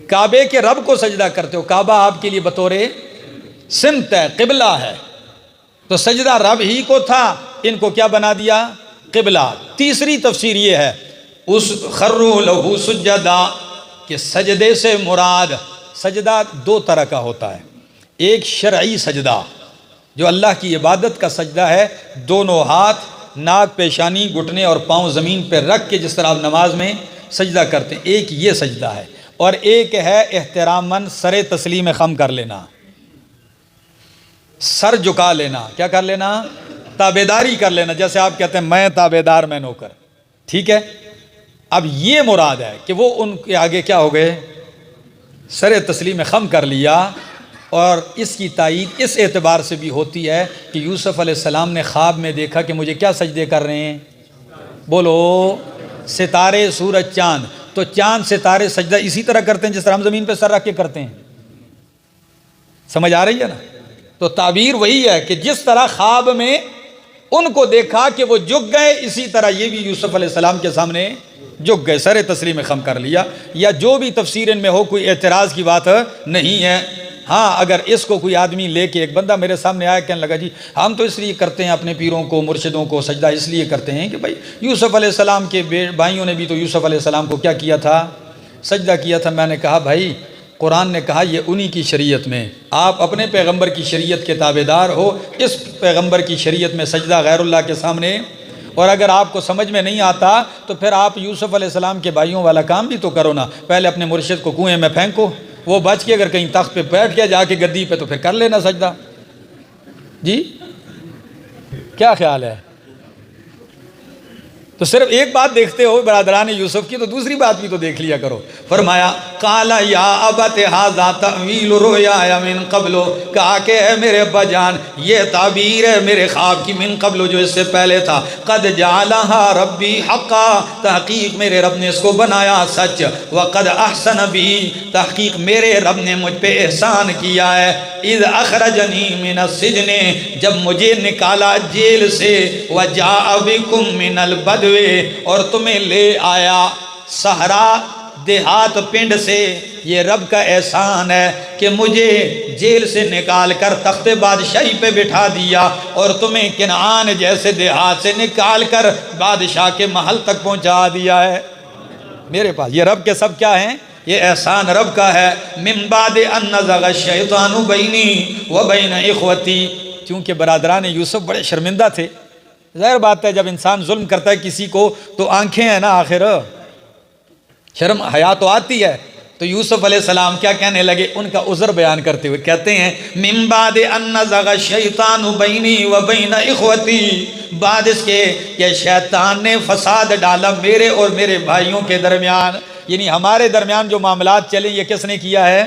کعبے کے رب کو سجدہ کرتے ہو، کعبہ آپ کے لیے بطور سمت ہے، قبلہ ہے، تو سجدہ رب ہی کو تھا، ان کو کیا بنا دیا؟ قبلہ۔ تیسری تفسیر یہ ہے اس خروا لہو سجدا کہ سجدے سے مراد، سجدہ دو طرح کا ہوتا ہے، ایک شرعی سجدہ جو اللہ کی عبادت کا سجدہ ہے، دونوں ہاتھ ناک، پیشانی، گھٹنے اور پاؤں زمین پہ رکھ کے جس طرح آپ نماز میں سجدہ کرتے ہیں، ایک یہ سجدہ ہے، اور ایک ہے احتراماً سر تسلیم خم کر لینا، سر جھکا لینا، کیا کر لینا؟ تابعداری کر لینا، جیسے آپ کہتے ہیں میں تابعدار میں نوکر، ٹھیک ہے؟ اب یہ مراد ہے کہ وہ ان کے آگے کیا ہو گئے؟ سر تسلیم خم کر لیا۔ اور اس کی تائید اس اعتبار سے بھی ہوتی ہے کہ یوسف علیہ السلام نے خواب میں دیکھا کہ مجھے کیا سجدے کر رہے ہیں؟ بولو، ستارے، سورج، چاند، تو چاند ستارے سجدہ اسی طرح کرتے ہیں جس طرح ہم زمین پہ سر رکھ کے کرتے ہیں، سمجھ آ رہی ہے نا؟ تو تعبیر وہی ہے کہ جس طرح خواب میں ان کو دیکھا کہ وہ جھک گئے، اسی طرح یہ بھی یوسف علیہ السلام کے سامنے جھک گئے، سر تسلیم خم کر لیا، یا جو بھی تفسیر ان میں ہو، کوئی اعتراض کی بات نہیں ہے۔ ہاں، اگر اس کو کوئی آدمی لے کے، ایک بندہ میرے سامنے آیا کہنے لگا جی ہم تو اس لیے کرتے ہیں اپنے پیروں کو، مرشدوں کو سجدہ اس لیے کرتے ہیں کہ بھائی یوسف علیہ السلام کے بھائیوں نے بھی تو یوسف علیہ السلام کو کیا کیا تھا؟ سجدہ کیا تھا۔ میں نے کہا بھائی قرآن نے کہا یہ انہی کی شریعت میں، آپ اپنے پیغمبر کی شریعت کے تابعدار ہو، اس پیغمبر کی شریعت میں سجدہ غیر اللہ کے سامنے، اور اگر آپ کو سمجھ میں نہیں آتا تو پھر آپ یوسف علیہ السلام کے بھائیوں والا کام بھی تو کرو نا، پہلے اپنے مرشد کو کنویں میں پھینکو، وہ بچ کے اگر کہیں تخت پہ بیٹھ گیا جا کے گدی پہ تو پھر کر لینا سجدہ۔ جی کیا خیال ہے؟ تو صرف ایک بات دیکھتے ہو برادران یوسف کی، تو دوسری بات بھی تو دیکھ لیا کرو۔ فرمایا قال یا ابت ھذا تأویل رؤیا من قبل، کہا کہ اے میرے ابا جان یہ تعبیر ہے میرے خواب کی، من قبل جو اس سے پہلے تھا، قد جعلھا ربی حقا، تحقیق میرے رب نے اس کو بنایا سچ، وقد احسن بی، تحقیق میرے رب نے مجھ پہ احسان کیا ہے، اذ اخرجنی من السجن، جب مجھے نکالا جیل سے، وجاء بکم من البدو، اور تمہیں لے آیا صحرا دیہات پنڈ سے۔ یہ رب کا احسان ہے کہ مجھے جیل سے نکال کر تخت بادشاہی پہ بٹھا دیا اور تمہیں کنعان جیسے دیہات سے نکال کر بادشاہ کے محل تک پہنچا دیا ہے میرے پاس۔ یہ رب کے سب کیا ہیں؟ یہ احسان رب کا ہے۔ من بعد ان نزغ الشیطان بینی و بین اخوتی، چونکہ برادران یوسف بڑے شرمندہ تھے۔ ظاہر بات ہے جب انسان ظلم کرتا ہے کسی کو تو آنکھیں ہیں نا، آخر شرم حیا تو آتی ہے۔ تو یوسف علیہ السلام کیا کہنے لگے؟ ان کا عذر بیان کرتے ہوئے کہتے ہیں من بعد ان نزغ الشیطان بینی و بین اخوتی، بعد اس کے کہ شیطان نے فساد ڈالا میرے اور میرے بھائیوں کے درمیان، یعنی ہمارے درمیان جو معاملات چلے یہ کس نے کیا ہے؟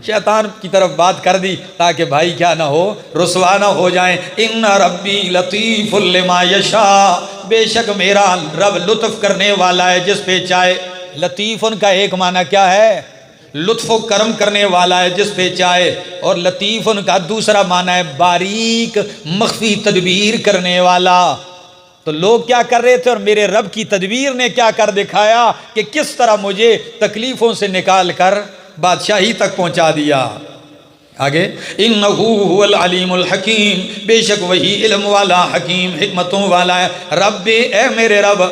شیطان کی طرف بات کر دی تاکہ بھائی کیا نہ ہو، رسوا نہ ہو جائیں۔ ان ربی لطیف لما یشاء، بے شک میرا رب لطف کرنے والا ہے جس پہ چاہے۔ لطیف ان کا ایک معنی کیا ہے؟ لطف و کرم کرنے والا ہے جس پہ چاہے، اور لطیف ان کا دوسرا معنی ہے باریک مخفی تدبیر کرنے والا۔ تو لوگ کیا کر رہے تھے اور میرے رب کی تدبیر نے کیا کر دکھایا کہ کس طرح مجھے تکلیفوں سے نکال کر بادشاہی تک پہنچا دیا۔ آگے انہ هو العلیم الحکیم، بے شک وہی علم والا حکیم حکمتوں والا ہے۔ رب اے میرے رب،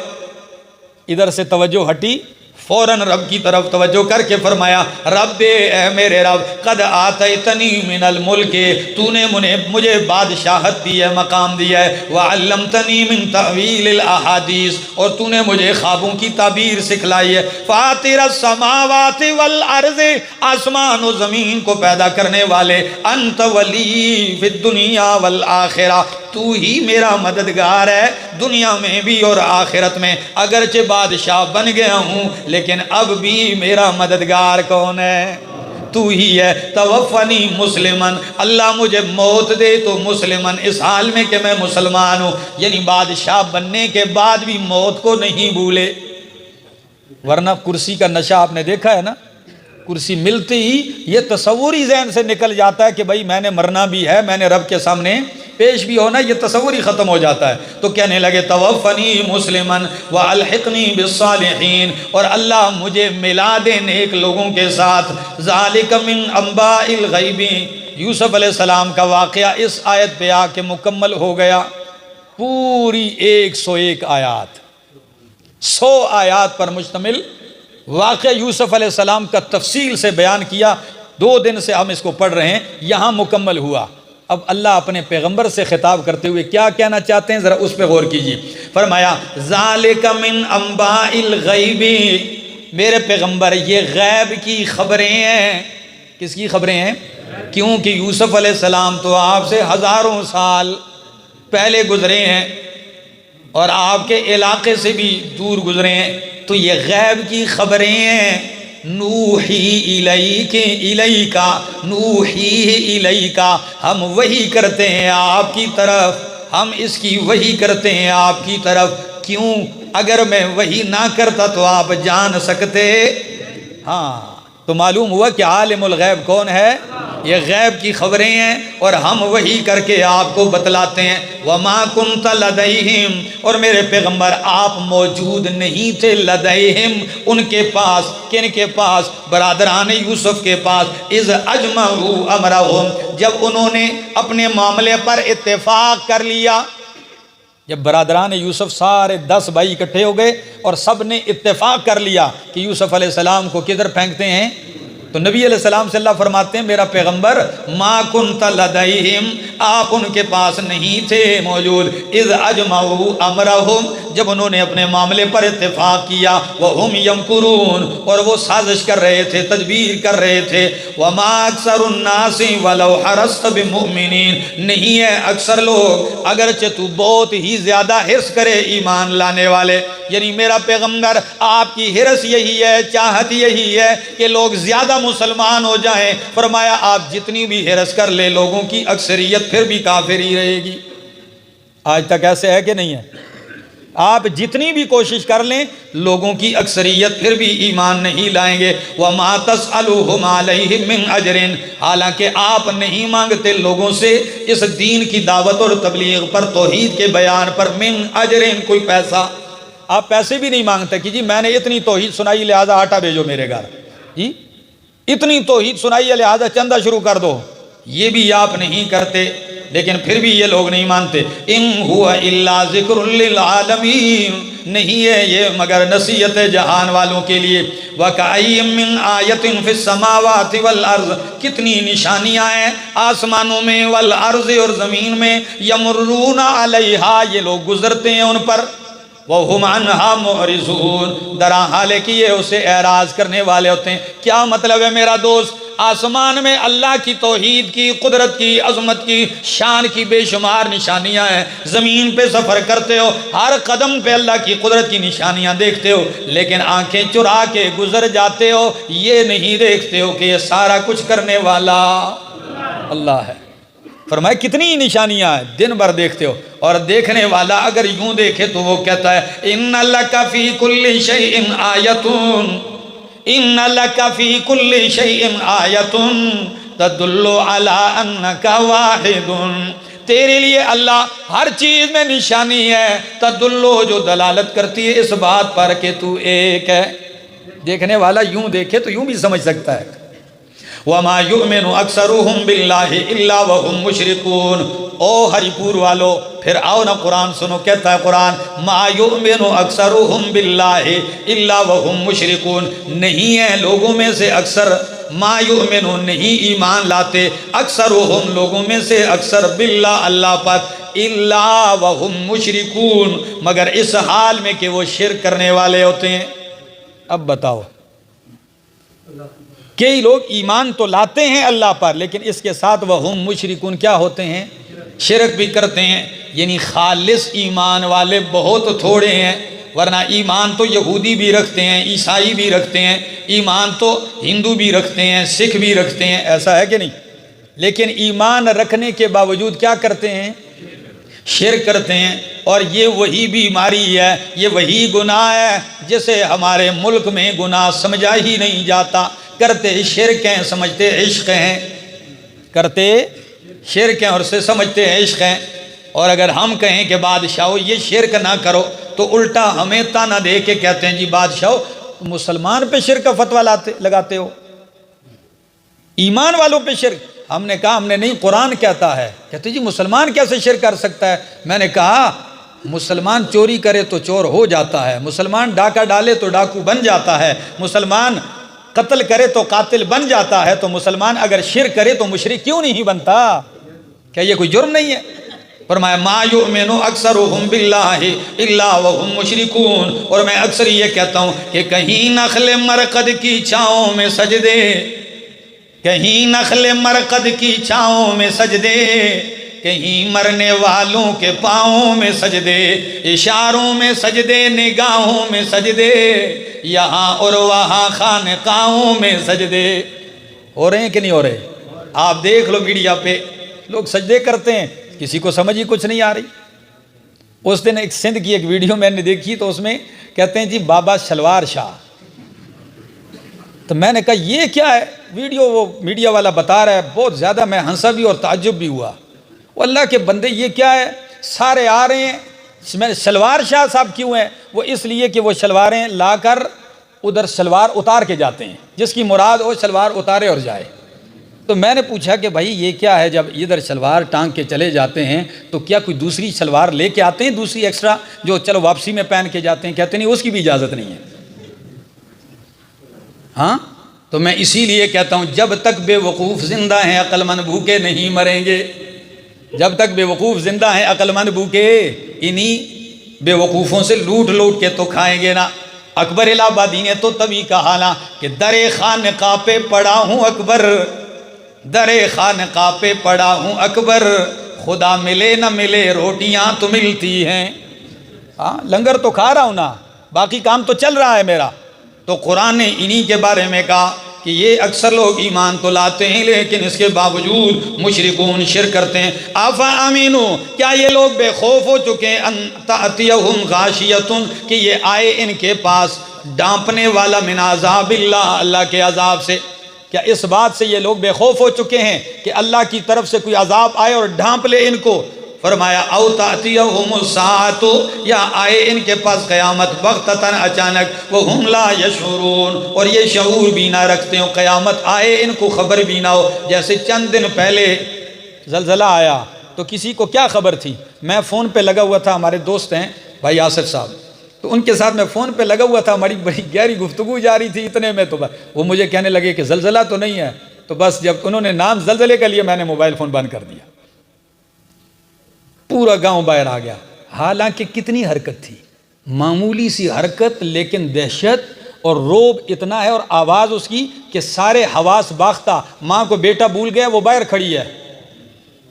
ادھر سے توجہ ہٹی، فوراً رب کی طرف توجہ کر کے فرمایا رب اے میرے رب قد آتیتنی من الملک، تو نے مجھے بادشاہت دی ہے، مقام دیا ہے، وعلمتنی من تأویل الاحادیث، اور تو نے مجھے خوابوں کی تعبیر سکھلائی ہے، فاطر السماوات والارض، آسمان و زمین کو پیدا کرنے والے، انت ولی فی الدنیا والآخرہ، تو ہی میرا مددگار ہے دنیا میں بھی اور آخرت میں۔ اگرچہ بادشاہ بن گیا ہوں لیکن اب بھی میرا مددگار کون ہے؟ تو ہی ہے۔ توفنی مسلمن، اللہ مجھے موت دے تو مسلمن، اس حال میں کہ میں مسلمان ہوں، یعنی بادشاہ بننے کے بعد بھی موت کو نہیں بھولے، ورنہ کرسی کا نشہ آپ نے دیکھا ہے نا، کرسی ملتے ہی یہ تصوری ذہن سے نکل جاتا ہے کہ بھائی میں نے مرنا بھی ہے، میں نے رب کے سامنے پیش بھی ہونا، یہ تصور ہی ختم ہو جاتا ہے۔ تو کہنے لگے توفنی مسلمن والحقنی بالصالحین، اور اللہ مجھے ملا دے نیک لوگوں کے ساتھ۔ ذالک من انباء الغیب، یوسف علیہ السلام کا واقعہ اس آیت پہ آ کے مکمل ہو گیا۔ پوری 101 آیات، 100 آیات پر مشتمل واقعہ یوسف علیہ السلام کا تفصیل سے بیان کیا۔ 2 دن سے ہم اس کو پڑھ رہے ہیں، یہاں مکمل ہوا۔ اب اللہ اپنے پیغمبر سے خطاب کرتے ہوئے کیا کہنا چاہتے ہیں ذرا اس پہ غور کیجیے۔ فرمایا ذالک من انباء الغیب، میرے پیغمبر یہ غیب کی خبریں ہیں۔ کس کی خبریں ہیں؟ کیونکہ یوسف علیہ السلام تو آپ سے ہزاروں سال پہلے گزرے ہیں اور آپ کے علاقے سے بھی دور گزرے ہیں، تو یہ غیب کی خبریں ہیں۔ نوحی الیکا، نوحی الیکا، ہم وحی کرتے ہیں آپ کی طرف، ہم اس کی وحی کرتے ہیں آپ کی طرف۔ کیوں؟ اگر میں وحی نہ کرتا تو آپ جان سکتے۔ ہاں تو معلوم ہوا کہ عالم الغیب کون ہے؟ یہ غیب کی خبریں ہیں اور ہم وحی کر کے آپ کو بتلاتے ہیں۔ وما کنت لدیہم، اور میرے پیغمبر آپ موجود نہیں تھے، لدیہم ان کے پاس، کن کے پاس؟ برادران یوسف کے پاس، اذ اجمعوا امرہم، جب انہوں نے اپنے معاملے پر اتفاق کر لیا۔ جب برادران یوسف سارے 10 بھائی اکٹھے ہو گئے اور سب نے اتفاق کر لیا کہ یوسف علیہ السلام کو کدھر پھینکتے ہیں؟ تو نبی علیہ السلام سے اللہ فرماتے ہیں میرا پیغمبر ما کنت لدیہم، آپ ان کے پاس نہیں تھے موجود، اذ اجمعوا امرہم، جب انہوں نے اپنے معاملے پر اتفاق کیا، وہم یمکرون، اور وہ سازش کر رہے تھے، تدبیر کر رہے تھے، وما اکثر الناس ولو حرصت بمؤمنین، نہیں ہے اکثر لوگ اگرچہ تو بہت ہی زیادہ حرص کرے ایمان لانے والے، یعنی میرا پیغمبر آپ کی حرص یہی ہے، چاہت یہی ہے کہ لوگ زیادہ مسلمان ہو جائیں، فرمایا آپ جتنی بھی حرص کر لے لوگوں کی اکثریت پھر بھی کافر ہی رہے گی۔ آج تک ایسے ہے کہ نہیں ہے؟ آپ جتنی بھی کوشش کر لیں لوگوں کی اکثریت پھر بھی ایمان نہیں لائیں گے۔ وَمَا تَسْأَلُهُمْ عَلَيْهِ مِنْ أَجْرٍ، حالانکہ آپ نہیں مانگتے لوگوں سے اس دین کی دعوت اور تبلیغ پر، توحید کے بیان پر، من اجرٍ، کوئی پیسہ، آپ پیسے بھی نہیں مانگتے کہ جی میں نے اتنی توحید سنائی لہذا آٹا بھیجو میرے گھر، جی اتنی توحید سنائی ہے لہذا چندہ شروع کر دو، یہ بھی آپ نہیں کرتے، لیکن پھر بھی یہ لوگ نہیں مانتے۔ ان هو الا ذکر للعالمین، نہیں ہے یہ مگر نصیحت جہان والوں کے لیے۔ وَكَأَيٍّ مِّنْ آیَةٍ فِي السَّمَاوَاتِ وَالْأَرْضِ، کتنی نشانیاں ہیں آسمانوں میں، والارض، اور زمین میں، یمرون علیہا، یہ لوگ گزرتے ہیں ان پر، وَهُمْ عَنْهَا مُعْرِضُونَ، درا حال ہے کہ یہ اسے اعراض کرنے والے ہوتے ہیں۔ کیا مطلب ہے میرا دوست؟ آسمان میں اللہ کی توحید کی، قدرت کی، عظمت کی، شان کی بے شمار نشانیاں ہیں، زمین پہ سفر کرتے ہو ہر قدم پہ اللہ کی قدرت کی نشانیاں دیکھتے ہو، لیکن آنکھیں چرا کے گزر جاتے ہو، یہ نہیں دیکھتے ہو کہ یہ سارا کچھ کرنے والا اللہ ہے۔ فرمایا کتنی نشانیاں ہیں، دن بھر دیکھتے ہو، اور دیکھنے والا اگر یوں دیکھے تو وہ کہتا ہے ان لک فی کل شیء آیۃ، ان لک فی کل شیء آیۃ تدل علی انک واحد، تیرے لیے اللہ ہر چیز میں نشانی ہے، تدلو، جو دلالت کرتی ہے اس بات پر کہ تو ایک ہے۔ دیکھنے والا یوں دیکھے تو یوں بھی سمجھ سکتا ہے۔ وَمَا يُؤْمِنُ أَكْثَرُهُمْ بِاللَّهِ إِلَّا وَهُمْ مُشْرِكُونَ، او ہری پور والو پھر آؤ نا قرآن سنو، کہتا ہے قرآن مَا يُؤْمِنُ أَكْثَرُهُمْ بِاللَّهِ إِلَّا وَهُمْ مُشْرِكُونَ، نہیں ہے لوگوں میں سے اکثر، ما یؤمنو، نہیں ایمان لاتے، اکثرهم، لوگوں میں سے اکثر، باللہ، اللہ پر، الا وهم مشرکون، مگر اس حال میں کہ وہ شرک کرنے والے ہوتے ہیں۔ اب بتاؤ، کئی لوگ ایمان تو لاتے ہیں اللہ پر لیکن اس کے ساتھ وہم مشرکون کیا ہوتے ہیں؟ شرک بھی کرتے ہیں، یعنی خالص ایمان والے بہت تھوڑے ہیں، ورنہ ایمان تو یہودی بھی رکھتے ہیں، عیسائی بھی رکھتے ہیں، ایمان تو ہندو بھی رکھتے ہیں، سکھ بھی رکھتے ہیں، ایسا ہے کہ نہیں؟ لیکن ایمان رکھنے کے باوجود کیا کرتے ہیں؟ شرک کرتے ہیں، اور یہ وہی بیماری ہے، یہ وہی گناہ ہے جسے ہمارے ملک میں گناہ سمجھا ہی نہیں جاتا۔ کرتے شرک ہیں، سمجھتے عشق ہیں، کرتے شرک ہیں اور سے سمجھتے عشق ہیں، اور اگر ہم کہیں کہ بادشاہو یہ شرک نہ کرو تو الٹا ہمیں تانا دے کے کہتے ہیں جی بادشاہو مسلمان پہ شرک کا فتویٰ لگاتے ہو، ایمان والوں پہ شرک۔ ہم نے کہا ہم نے نہیں، قرآن کہتا ہے، کہتے جی مسلمان کیسے شرک کر سکتا ہے؟ میں نے کہا مسلمان چوری کرے تو چور ہو جاتا ہے، مسلمان ڈاکہ ڈالے تو ڈاکو بن جاتا ہے، مسلمان قتل کرے تو قاتل بن جاتا ہے، تو مسلمان اگر شرک کرے تو مشرک کیوں نہیں بنتا؟ کیا یہ کوئی جرم نہیں ہے؟ فرمایا ما یؤمن اکثرهم باللہ الا وهم مشرکون، اور میں اکثر یہ کہتا ہوں کہ کہیں نخل مرقد کی چھاؤں میں سجدے، کہیں نخل مرقد کی چھاؤں میں سجدے، کہیں مرنے والوں کے پاؤں میں سجدے، اشاروں میں سجدے، نگاہوں میں سجدے، یہاں اور وہاں خانقاہوں میں سجدے۔ ہو رہے ہیں کہ نہیں ہو رہے؟ آپ دیکھ لو میڈیا پہ لوگ سجدے کرتے ہیں، کسی کو سمجھ ہی کچھ نہیں آ رہی۔ اس دن ایک سندھ کی ایک ویڈیو میں نے دیکھی تو اس میں کہتے ہیں جی بابا شلوار شاہ، تو میں نے کہا یہ کیا ہے؟ ویڈیو وہ میڈیا والا بتا رہا ہے، بہت زیادہ میں ہنسا بھی اور تعجب بھی ہوا، وہ اللہ کے بندے یہ کیا ہے؟ سارے آ رہے ہیں، میں شلوار شاہ صاحب کیوں ہیں؟ وہ اس لیے کہ وہ شلواریں لا کر ادھر شلوار اتار کے جاتے ہیں، جس کی مراد ہو شلوار اتارے اور جائے۔ تو میں نے پوچھا کہ بھائی یہ کیا ہے؟ جب ادھر شلوار ٹانگ کے چلے جاتے ہیں تو کیا کوئی دوسری شلوار لے کے آتے ہیں، دوسری ایکسٹرا جو چلو واپسی میں پہن کے جاتے ہیں؟ کہتے نہیں اس کی بھی اجازت نہیں ہے۔ ہاں تو میں اسی لیے کہتا ہوں جب تک بے وقوف زندہ ہیں عقل مند بھوکے نہیں مریں گے. جب تک بے وقوف زندہ ہیں عقل مند بھوکے انہی بے وقوفوں سے لوٹ لوٹ کے تو کھائیں گے نا. اکبر الہ آبادی نے تو تبھی کہا نا کہ در خانقاہ پہ پڑا ہوں اکبر، در خانقاہ پہ پڑا ہوں اکبر، خدا ملے نہ ملے روٹیاں تو ملتی ہیں. ہاں لنگر تو کھا رہا ہوں نا، باقی کام تو چل رہا ہے میرا. تو قرآن نے انہی کے بارے میں کہا کہ یہ اکثر لوگ ایمان تو لاتے ہیں لیکن اس کے باوجود مشرکون شرک کرتے ہیں. آفا امینو، کیا یہ لوگ بے خوف ہو چکے ہیں ان تأتیہم غاشیۃ، کہ یہ آئے ان کے پاس ڈانپنے والا من عذاب اللہ، اللہ کے عذاب سے. کیا اس بات سے یہ لوگ بے خوف ہو چکے ہیں کہ اللہ کی طرف سے کوئی عذاب آئے اور ڈھانپ لے ان کو؟ فرمایا او تأتیہم الساعۃ، یا آئے ان کے پاس قیامت بغتتاً اچانک، وہم لا یشعرون، اور یہ شعور بھی نہ رکھتے ہو، قیامت آئے ان کو خبر بھی نہ ہو. جیسے چند دن پہلے زلزلہ آیا تو کسی کو کیا خبر تھی؟ میں فون پہ لگا ہوا تھا، ہمارے دوست ہیں بھائی آصف صاحب، تو ان کے ساتھ میں فون پہ لگا ہوا تھا، ہماری بڑی گہری گفتگو جاری تھی. اتنے میں تو وہ مجھے کہنے لگے کہ زلزلہ تو نہیں ہے. تو بس جب انہوں نے نام زلزلے کا لیا میں نے موبائل فون بند کر دیا. پورا گاؤں باہر آ گیا. حالانکہ کتنی حرکت تھی، معمولی سی حرکت، لیکن دہشت اور روب اتنا ہے، اور آواز اس کی کہ سارے حواس باختہ. ماں کو بیٹا بھول گیا وہ باہر کھڑی ہے،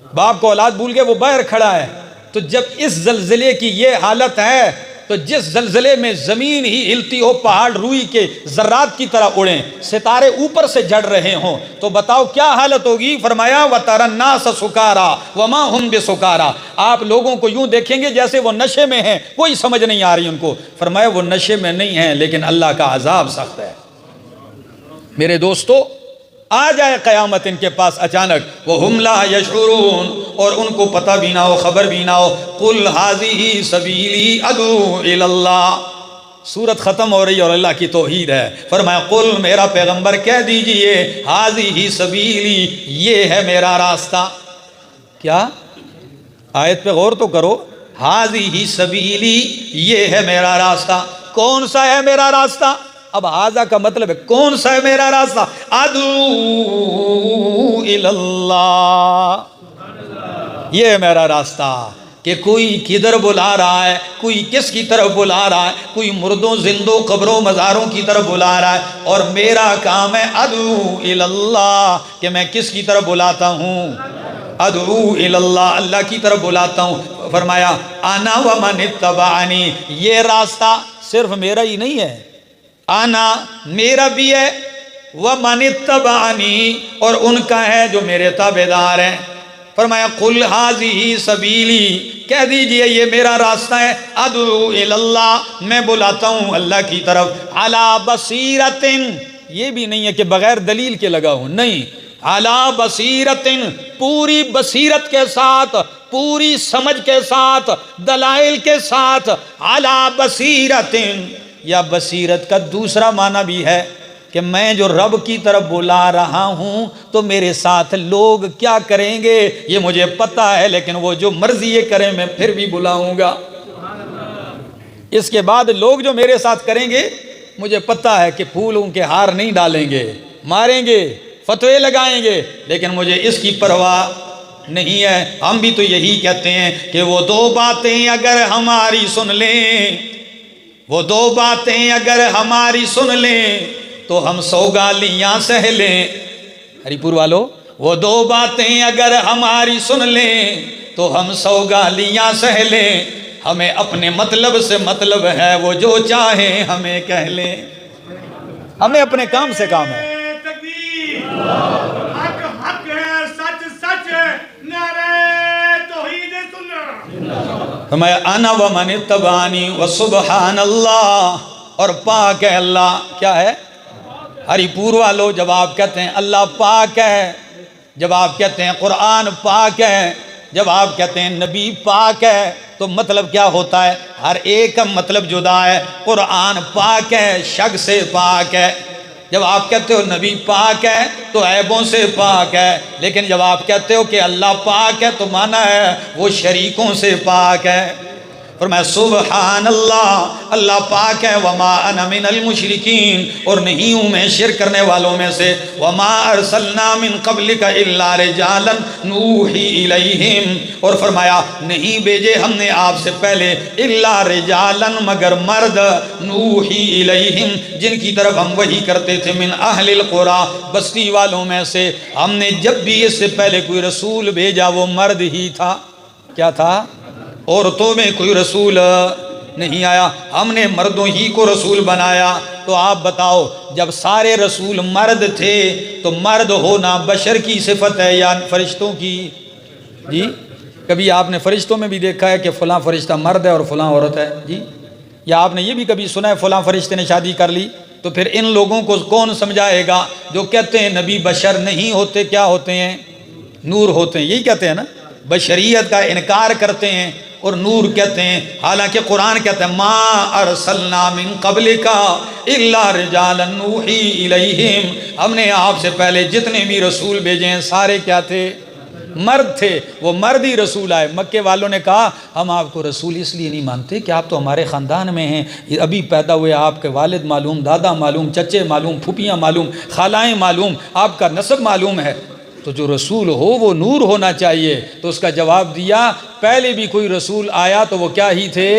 باپ کو اولاد بھول گیا وہ باہر کھڑا ہے. تو جب اس زلزلے کی یہ حالت ہے تو جس زلزلے میں زمین ہی ہلتی ہو، پہاڑ روئی کے ذرات کی طرح اڑیں، ستارے اوپر سے جڑ رہے ہوں، تو بتاؤ کیا حالت ہوگی؟ فرمایا وَتَرَى النَّاسَ سُكَارَىٰ وَمَا هُمْ بِسُكَارَىٰ، آپ لوگوں کو یوں دیکھیں گے جیسے وہ نشے میں ہیں، کوئی سمجھ نہیں آ رہی ان کو. فرمایا وہ نشے میں نہیں ہیں لیکن اللہ کا عذاب سخت ہے. میرے دوستو، آ جائے قیامت ان کے پاس اچانک، وَهُمْ لَا يَشْعُرُونَ، اور ان کو پتہ بھی نہ ہو، خبر بھی نہ ہو. قُلْ هَٰذِهِ سَبِيلِي أَدْعُو إِلَى اللَّهِ، سورت ختم ہو رہی اور اللہ کی توحید ہے. فرمایا قل، میرا پیغمبر کہہ دیجئے، هَٰذِهِ سَبِيلِي، یہ ہے میرا راستہ. کیا آیت پہ غور تو کرو، هَٰذِهِ سَبِيلِي، یہ ہے میرا راستہ. کون سا ہے میرا راستہ؟ اب ہاذا کا مطلب ہے کون سا ہے میرا راستہ؟ ادعو الی اللہ، یہ ہے میرا راستہ. کہ کوئی کدھر بلا رہا ہے، کوئی کس کی طرف بلا رہا ہے، کوئی مردوں زندوں قبروں مزاروں کی طرف بلا رہا ہے، اور میرا کام ہے ادعو الی اللہ، کہ میں کس کی طرف بلاتا ہوں؟ ادعو الی اللہ، اللہ کی طرف بلاتا ہوں. فرمایا انا ومن اتبعنی، یہ راستہ صرف میرا ہی نہیں ہے، آنا میرا بھی ہے، وَمَنِ اتَّبَعَنِي، اور ان کا ہے جو میرے تابعدار ہیں. فرمایا قُلْ هَٰذِهِ سَبِيلِي، کہہ دیجئے یہ میرا راستہ ہے، ادعو الی اللہ، میں بلاتا ہوں اللہ کی طرف، عَلَىٰ بَصِيرَةٍ، یہ بھی نہیں ہے کہ بغیر دلیل کے لگا ہوں، نہیں، عَلَىٰ بَصِيرَةٍ، پوری بصیرت کے ساتھ، پوری سمجھ کے ساتھ، دلائل کے ساتھ. عَلَىٰ بَصِيرَةٍ، یا بصیرت کا دوسرا معنی بھی ہے کہ میں جو رب کی طرف بلا رہا ہوں تو میرے ساتھ لوگ کیا کریں گے یہ مجھے پتہ ہے، لیکن وہ جو مرضی یہ کریں میں پھر بھی بلاؤں گا. اس کے بعد لوگ جو میرے ساتھ کریں گے مجھے پتہ ہے کہ پھولوں کے ہار نہیں ڈالیں گے، ماریں گے، فتوے لگائیں گے، لیکن مجھے اس کی پرواہ نہیں ہے. ہم بھی تو یہی کہتے ہیں کہ وہ دو باتیں اگر ہماری سن لیں، وہ دو باتیں اگر ہماری سن لیں تو ہم 100 گالیاں سہ لیں. ہری پور والو، وہ دو باتیں اگر ہماری سن لیں تو ہم 100 گالیاں سہ لیں. ہمیں اپنے مطلب سے مطلب ہے، وہ جو چاہیں ہمیں کہہ لیں. ہمیں اپنے کام سے کام ہے. تکبیر، حق حق ہے، سچ سچ ہے، نعرہ توحید سننا. فرمایا انا ومن اتبعنی وسبحان اللہ، اور پاک ہے اللہ. کیا ہے؟ ہری پور والو، جب آپ کہتے ہیں اللہ پاک ہے، جب آپ کہتے ہیں قرآن پاک ہے، جب آپ کہتے ہیں نبی پاک ہے، تو مطلب کیا ہوتا ہے؟ ہر ایک کا مطلب جدا ہے. قرآن پاک ہے، شک سے پاک ہے. جب آپ کہتے ہو نبی پاک ہے تو عیبوں سے پاک ہے، لیکن جب آپ کہتے ہو کہ اللہ پاک ہے تو مانا ہے وہ شریکوں سے پاک ہے. فرمایا سبحان اللہ، اللہ پاک ہے، وما انا من المشرکین، اور نہیں ہوں میں شرک کرنے والوں میں سے، وما ارسلنا من قبلک الا رجالا نوحی الیہم، اور فرمایا نہیں بھیجے ہم نے آپ سے پہلے الا رجالا مگر مرد، نوحی الیہم جن کی طرف ہم وحی کرتے تھے، من اہل القرى بستی والوں میں سے، ہم نے جب بھی اس سے پہلے کوئی رسول بھیجا وہ مرد ہی تھا۔ کیا تھا؟ عورتوں میں کوئی رسول نہیں آیا، ہم نے مردوں ہی کو رسول بنایا۔ تو آپ بتاؤ جب سارے رسول مرد تھے تو مرد ہونا بشر کی صفت ہے یا فرشتوں کی؟ جی کبھی آپ نے فرشتوں میں بھی دیکھا ہے کہ فلاں فرشتہ مرد ہے اور فلاں عورت ہے؟ جی یا آپ نے یہ بھی کبھی سنا ہے فلاں فرشتے نے شادی کر لی؟ تو پھر ان لوگوں کو کون سمجھائے گا جو کہتے ہیں نبی بشر نہیں ہوتے، کیا ہوتے ہیں؟ نور ہوتے ہیں، یہی کہتے ہیں نا، بشریت کا انکار کرتے ہیں اور نور کہتے ہیں، حالانکہ قرآن کہتا ہے ما ارسلنا من قبلک الا رجالا نوحی الیہم، ہم نے آپ سے پہلے جتنے بھی رسول بھیجے ہیں سارے کیا تھے؟ مرد تھے، وہ مرد ہی رسول آئے۔ مکے والوں نے کہا ہم آپ کو رسول اس لیے نہیں مانتے کہ آپ تو ہمارے خاندان میں ہیں، ابھی پیدا ہوئے آپ کے والد معلوم، دادا معلوم، چچے معلوم، پھوپھیاں معلوم، خالائیں معلوم، آپ کا نسب معلوم ہے، تو جو رسول ہو وہ نور ہونا چاہیے۔ تو اس کا جواب دیا پہلے بھی کوئی رسول آیا تو وہ کیا ہی تھے؟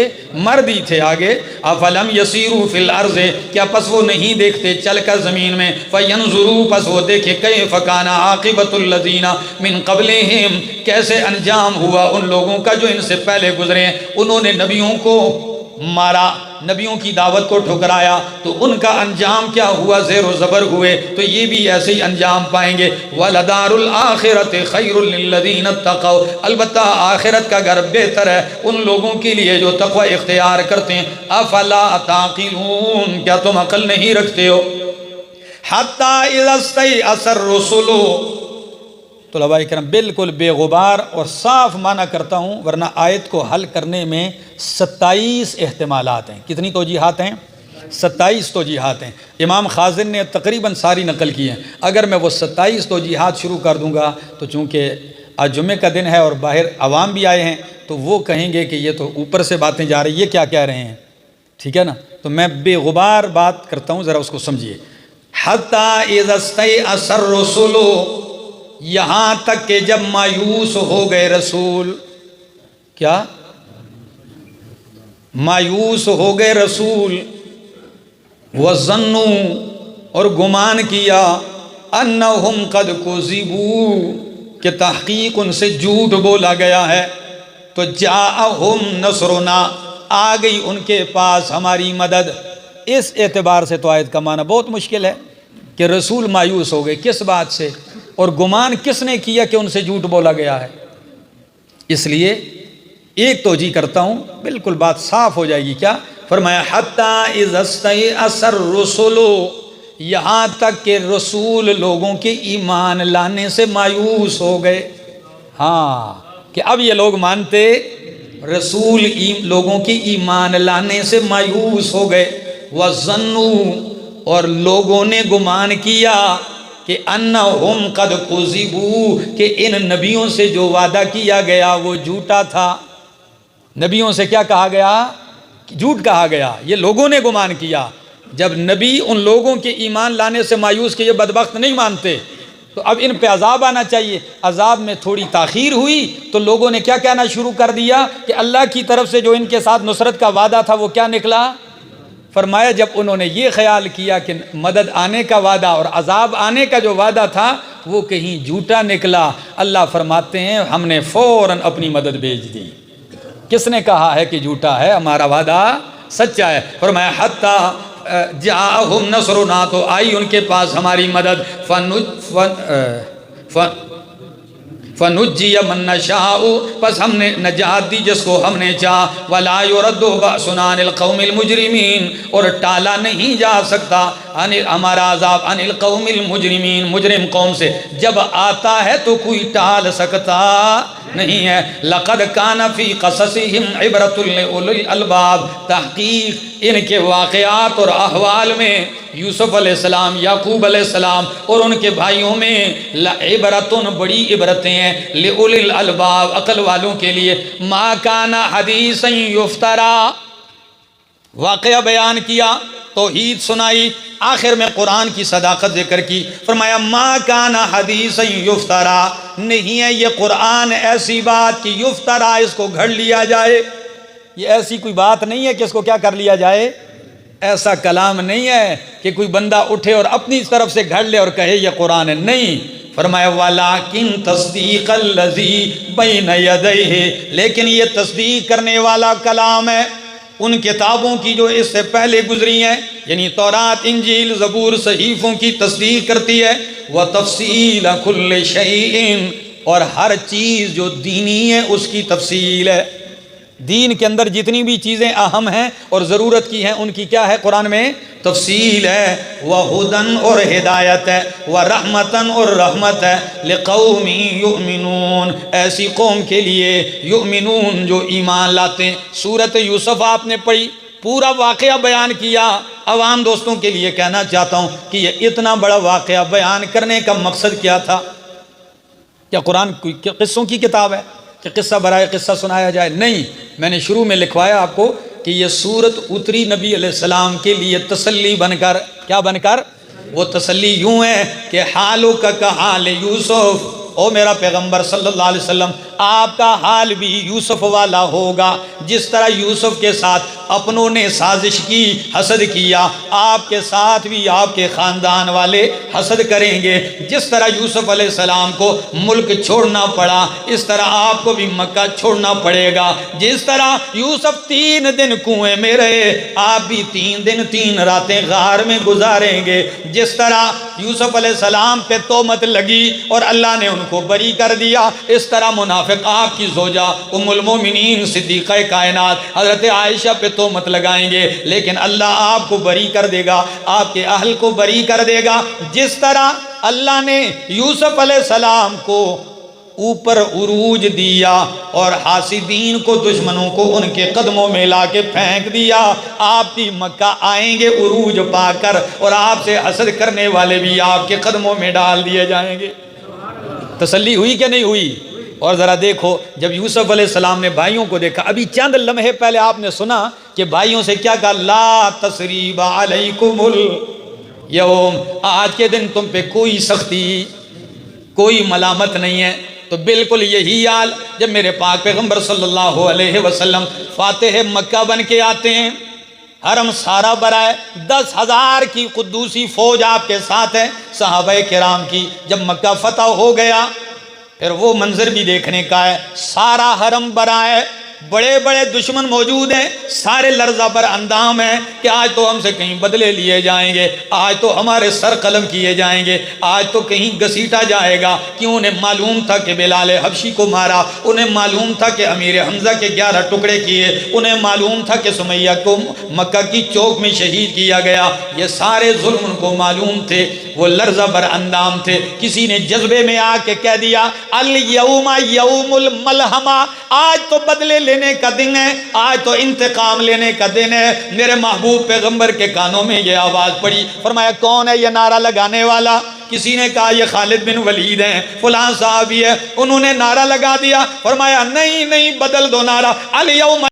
مرد ہی تھے۔ آگے افلم یسیروا فی الارض، کیا پس وہ نہیں دیکھتے چل کر زمین میں، فینظروا پس وہ دیکھے کیف کان عاقبۃ الذین من قبلہم، کیسے انجام ہوا ان لوگوں کا جو ان سے پہلے گزرے ہیں۔ انہوں نے نبیوں کو مارا، نبیوں کی دعوت کو ٹھکرایا، تو ان کا انجام کیا ہوا؟ زیر و زبر ہوئے، تو یہ بھی ایسے ہی انجام پائیں گے۔ وَلَدَارُ الْآخِرَةِ خَيْرٌ لِلَّذِينَ اتَّقَوْا، البتہ آخرت کا گھر بہتر ہے ان لوگوں کے لیے جو تقوی اختیار کرتے ہیں۔ أَفَلَا تَعْقِلُونَ، کیا تم عقل نہیں رکھتے ہو؟ حَتَّى إِذَا اسْتَيْأَسَ الرُّسُلُ، طلباء کرام بالکل بے غبار اور صاف معنی کرتا ہوں ورنہ آیت کو حل کرنے میں 27 احتمالات ہیں۔ کتنی توجیحات ہیں؟ 27 توجیحات ہیں۔ امام خازن نے تقریباً ساری نقل کی ہیں۔ اگر میں وہ 27 توجیحات شروع کر دوں گا تو چونکہ آج جمعے کا دن ہے اور باہر عوام بھی آئے ہیں تو وہ کہیں گے کہ یہ تو اوپر سے باتیں جا رہی، یہ کیا کہہ رہے ہیں؟ ٹھیک ہے نا؟ تو میں بے غبار بات کرتا ہوں، ذرا اس کو سمجھیے۔ حَتَّى إِذَا اسْتَيْأَسَ الرُّسُلُ، یہاں تک کہ جب مایوس ہو گئے رسول، کیا؟ مایوس ہو گئے رسول، وَظَنُّوا، اور گمان کیا، أَنَّهُمْ قَدْ كُذِبُوا، کہ تحقیق ان سے جھوٹ بولا گیا ہے، تو جَاءَهُمْ نَصْرُنَا، آ گئی ان کے پاس ہماری مدد۔ اس اعتبار سے تو آیت کا معنی بہت مشکل ہے کہ رسول مایوس ہو گئے، کس بات سے اور گمان کس نے کیا کہ ان سے جھوٹ بولا گیا ہے؟ اس لیے ایک توجیہ کرتا ہوں، بالکل بات صاف ہو جائے گی۔ کیا فرمایا؟ حَتَّى إِذَا اسْتَيْأَسَ الرُّسُلُ، یہاں تک کہ رسول لوگوں کے ایمان لانے سے مایوس ہو گئے۔ ہاں کہ اب یہ لوگ مانتے، رسول لوگوں کے ایمان لانے سے مایوس ہو گئے۔ وَظَنُّوا، اور لوگوں نے گمان کیا کہ انہم قد کذبوا، کہ ان نبیوں سے جو وعدہ کیا گیا وہ جھوٹا تھا۔ نبیوں سے کیا کہا گیا؟ جھوٹ کہا گیا۔ یہ لوگوں نے گمان کیا، جب نبی ان لوگوں کے ایمان لانے سے مایوس کہ یہ بدبخت نہیں مانتے تو اب ان پہ عذاب آنا چاہیے۔ عذاب میں تھوڑی تاخیر ہوئی تو لوگوں نے کیا کہنا شروع کر دیا کہ اللہ کی طرف سے جو ان کے ساتھ نصرت کا وعدہ تھا وہ کیا نکلا؟ فرمایا جب انہوں نے یہ خیال کیا کہ مدد آنے کا وعدہ اور عذاب آنے کا جو وعدہ تھا وہ کہیں جھوٹا نکلا، اللہ فرماتے ہیں ہم نے فوراً اپنی مدد بھیج دی۔ کس نے کہا ہے کہ جھوٹا ہے؟ ہمارا وعدہ سچا ہے۔ فرمایا حَتَّى جَاءَهُمْ نَصْرُنَا، تو آئی ان کے پاس ہماری مدد، فَنُجِّيَ مَن نَّشَاءُ، پس ہم نے نجات دی جس کو ہم نے چاہا، وَلَا يُرَدُّ بَأْسُنَا عَنِ الْقَوْمِ الْمُجْرِمِينَ، اور ٹالا نہیں جا سکتا ہمارا عذاب عن القوم المجرمین، مجرم قوم سے۔ جب آتا ہے تو کوئی ٹال سکتا نہیں ہے۔ لَقَدْ كَانَ فِي قَصَصِهِمْ عِبْرَةٌ لِأُولِي الْأَلْبَابِ، تحقیق ان کے واقعات اور احوال میں یوسف علیہ السلام، یعقوب علیہ السلام اور ان کے بھائیوں میں لعبرتن، بڑی عبرتیں ہیں، لأولی الالباب، عقل والوں کے لیے۔ ما کان حدیثا یفترا، واقعہ بیان کیا، توحید سنائی، آخر میں قرآن کی صداقت ذکر کی، فرمایا ما کان حدیثا یفترا، نہیں ہے یہ قرآن ایسی بات کہ یفترا، اس کو گھڑ لیا جائے، یہ ایسی کوئی بات نہیں ہے کہ اس کو کیا کر لیا جائے، ایسا کلام نہیں ہے کہ کوئی بندہ اٹھے اور اپنی طرف سے گھڑ لے اور کہے یہ قرآن ہے، نہیں۔ فرمایا وَلَٰكِن تَصْدِيقَ الَّذِي بَيْنَ يَدَيْهِ، لیکن یہ تصدیق کرنے والا کلام ہے ان کتابوں کی جو اس سے پہلے گزری ہیں، یعنی تورات، انجیل، زبور، صحیفوں کی تصدیق کرتی ہے۔ وَتَفْصِيلَ كُلِّ شَيْءٍ، اور ہر چیز جو دینی ہے اس کی تفصیل ہے، دین کے اندر جتنی بھی چیزیں اہم ہیں اور ضرورت کی ہیں ان کی کیا ہے، قرآن میں تفصیل ہے۔ وَہُدًى، اور ہدایت ہے، وَرَحْمَةً، اور رحمت ہے، لِقَوْمٍ يُؤْمِنُونَ، ایسی قوم کے لیے، یؤمنون، جو ایمان لاتے ہیں۔ سورۃ یوسف آپ نے پڑھی، پورا واقعہ بیان کیا۔ عوام دوستوں کے لیے کہنا چاہتا ہوں کہ یہ اتنا بڑا واقعہ بیان کرنے کا مقصد کیا تھا؟ کیا قرآن کوئی قصوں کی کتاب ہے کہ قصہ برائے قصہ سنایا جائے؟ نہیں، میں نے شروع میں لکھوایا آپ کو کہ یہ سورت اتری نبی علیہ السلام کے لیے تسلی بن کر، کیا بن کر؟ وہ تسلی یوں ہے کہ حالو کا حال یوسف، او میرا پیغمبر صلی اللہ علیہ وسلم، آپ کا حال بھی یوسف والا ہوگا، جس طرح یوسف کے ساتھ اپنوں نے سازش کی، حسد کیا، آپ کے ساتھ بھی آپ کے خاندان والے حسد کریں گے۔ جس طرح یوسف علیہ السلام کو ملک چھوڑنا پڑا، اس طرح آپ کو بھی مکہ چھوڑنا پڑے گا۔ جس طرح یوسف 3 دن کنویں میں رہے، آپ بھی 3 دن 3 راتیں غار میں گزاریں گے۔ جس طرح یوسف علیہ السلام پہ تہمت لگی اور اللہ نے ان کو بری کر دیا، اس طرح منافق آپ کی زوجہ ام المومنین صدیقہ کائنات حضرت عائشہ پہ تہمت لگائیں گے، لیکن اللہ آپ کو بری کر دے گا، آپ کے اہل کو بری کر دے گا۔ جس طرح اللہ نے یوسف علیہ السلام کو اوپر عروج دیا اور حاسدین کو، دشمنوں کو ان کے قدموں میں لا کے پھینک دیا، آپ بھی مکہ آئیں گے عروج پا کر، اور آپ سے حسد کرنے والے بھی آپ کے قدموں میں ڈال دیے جائیں گے۔ تسلی ہوئی کہ نہیں ہوئی؟ اور ذرا دیکھو، جب یوسف علیہ السلام نے بھائیوں کو دیکھا، ابھی چند لمحے پہلے آپ نے سنا کہ بھائیوں سے کیا کہا، لا تثریب علیکم الیوم، آج کے دن تم پہ کوئی سختی، کوئی ملامت نہیں ہے۔ تو بالکل یہی حال جب میرے پاک پیغمبر صلی اللہ علیہ وسلم فاتح مکہ بن کے آتے ہیں، حرم سارا بھرا ہے، 10,000 کی قدوسی فوج آپ کے ساتھ ہے، صحابہ کرام کی۔ جب مکہ فتح ہو گیا، پھر وہ منظر بھی دیکھنے کا ہے، سارا حرم بھرا ہے، بڑے بڑے دشمن موجود ہیں، سارے لرزہ بر اندام ہیں کہ آج تو ہم سے کہیں بدلے لیے جائیں گے، آج تو ہمارے سر قلم کیے جائیں گے، آج تو کہیں گھسیٹا جائے گا۔ کیوں؟ انہیں معلوم تھا کہ بلال حبشی کو مارا، انہیں معلوم تھا کہ امیر حمزہ کے 11 ٹکڑے کیے، انہیں معلوم تھا کہ سمیہ کو مکہ کی چوک میں شہید کیا گیا، یہ سارے ظلم ان کو معلوم تھے، وہ لرزہ بر اندام تھے۔ کسی نے جذبے میں آ کے کہہ دیا، الیوم یوم الملحمہ، آج تو بدلے لینے کا دن ہے، آج تو انتقام لینے کا دن ہے۔ میرے محبوب پیغمبر کے کانوں میں یہ آواز پڑی، فرمایا کون ہے یہ نعرہ لگانے والا؟ کسی نے کہا یہ خالد بن ولید ہیں، فلاں صحابی ہے، انہوں نے نعرہ لگا دیا، فرمایا نہیں نہیں، بدل دو نعرہ، الیوم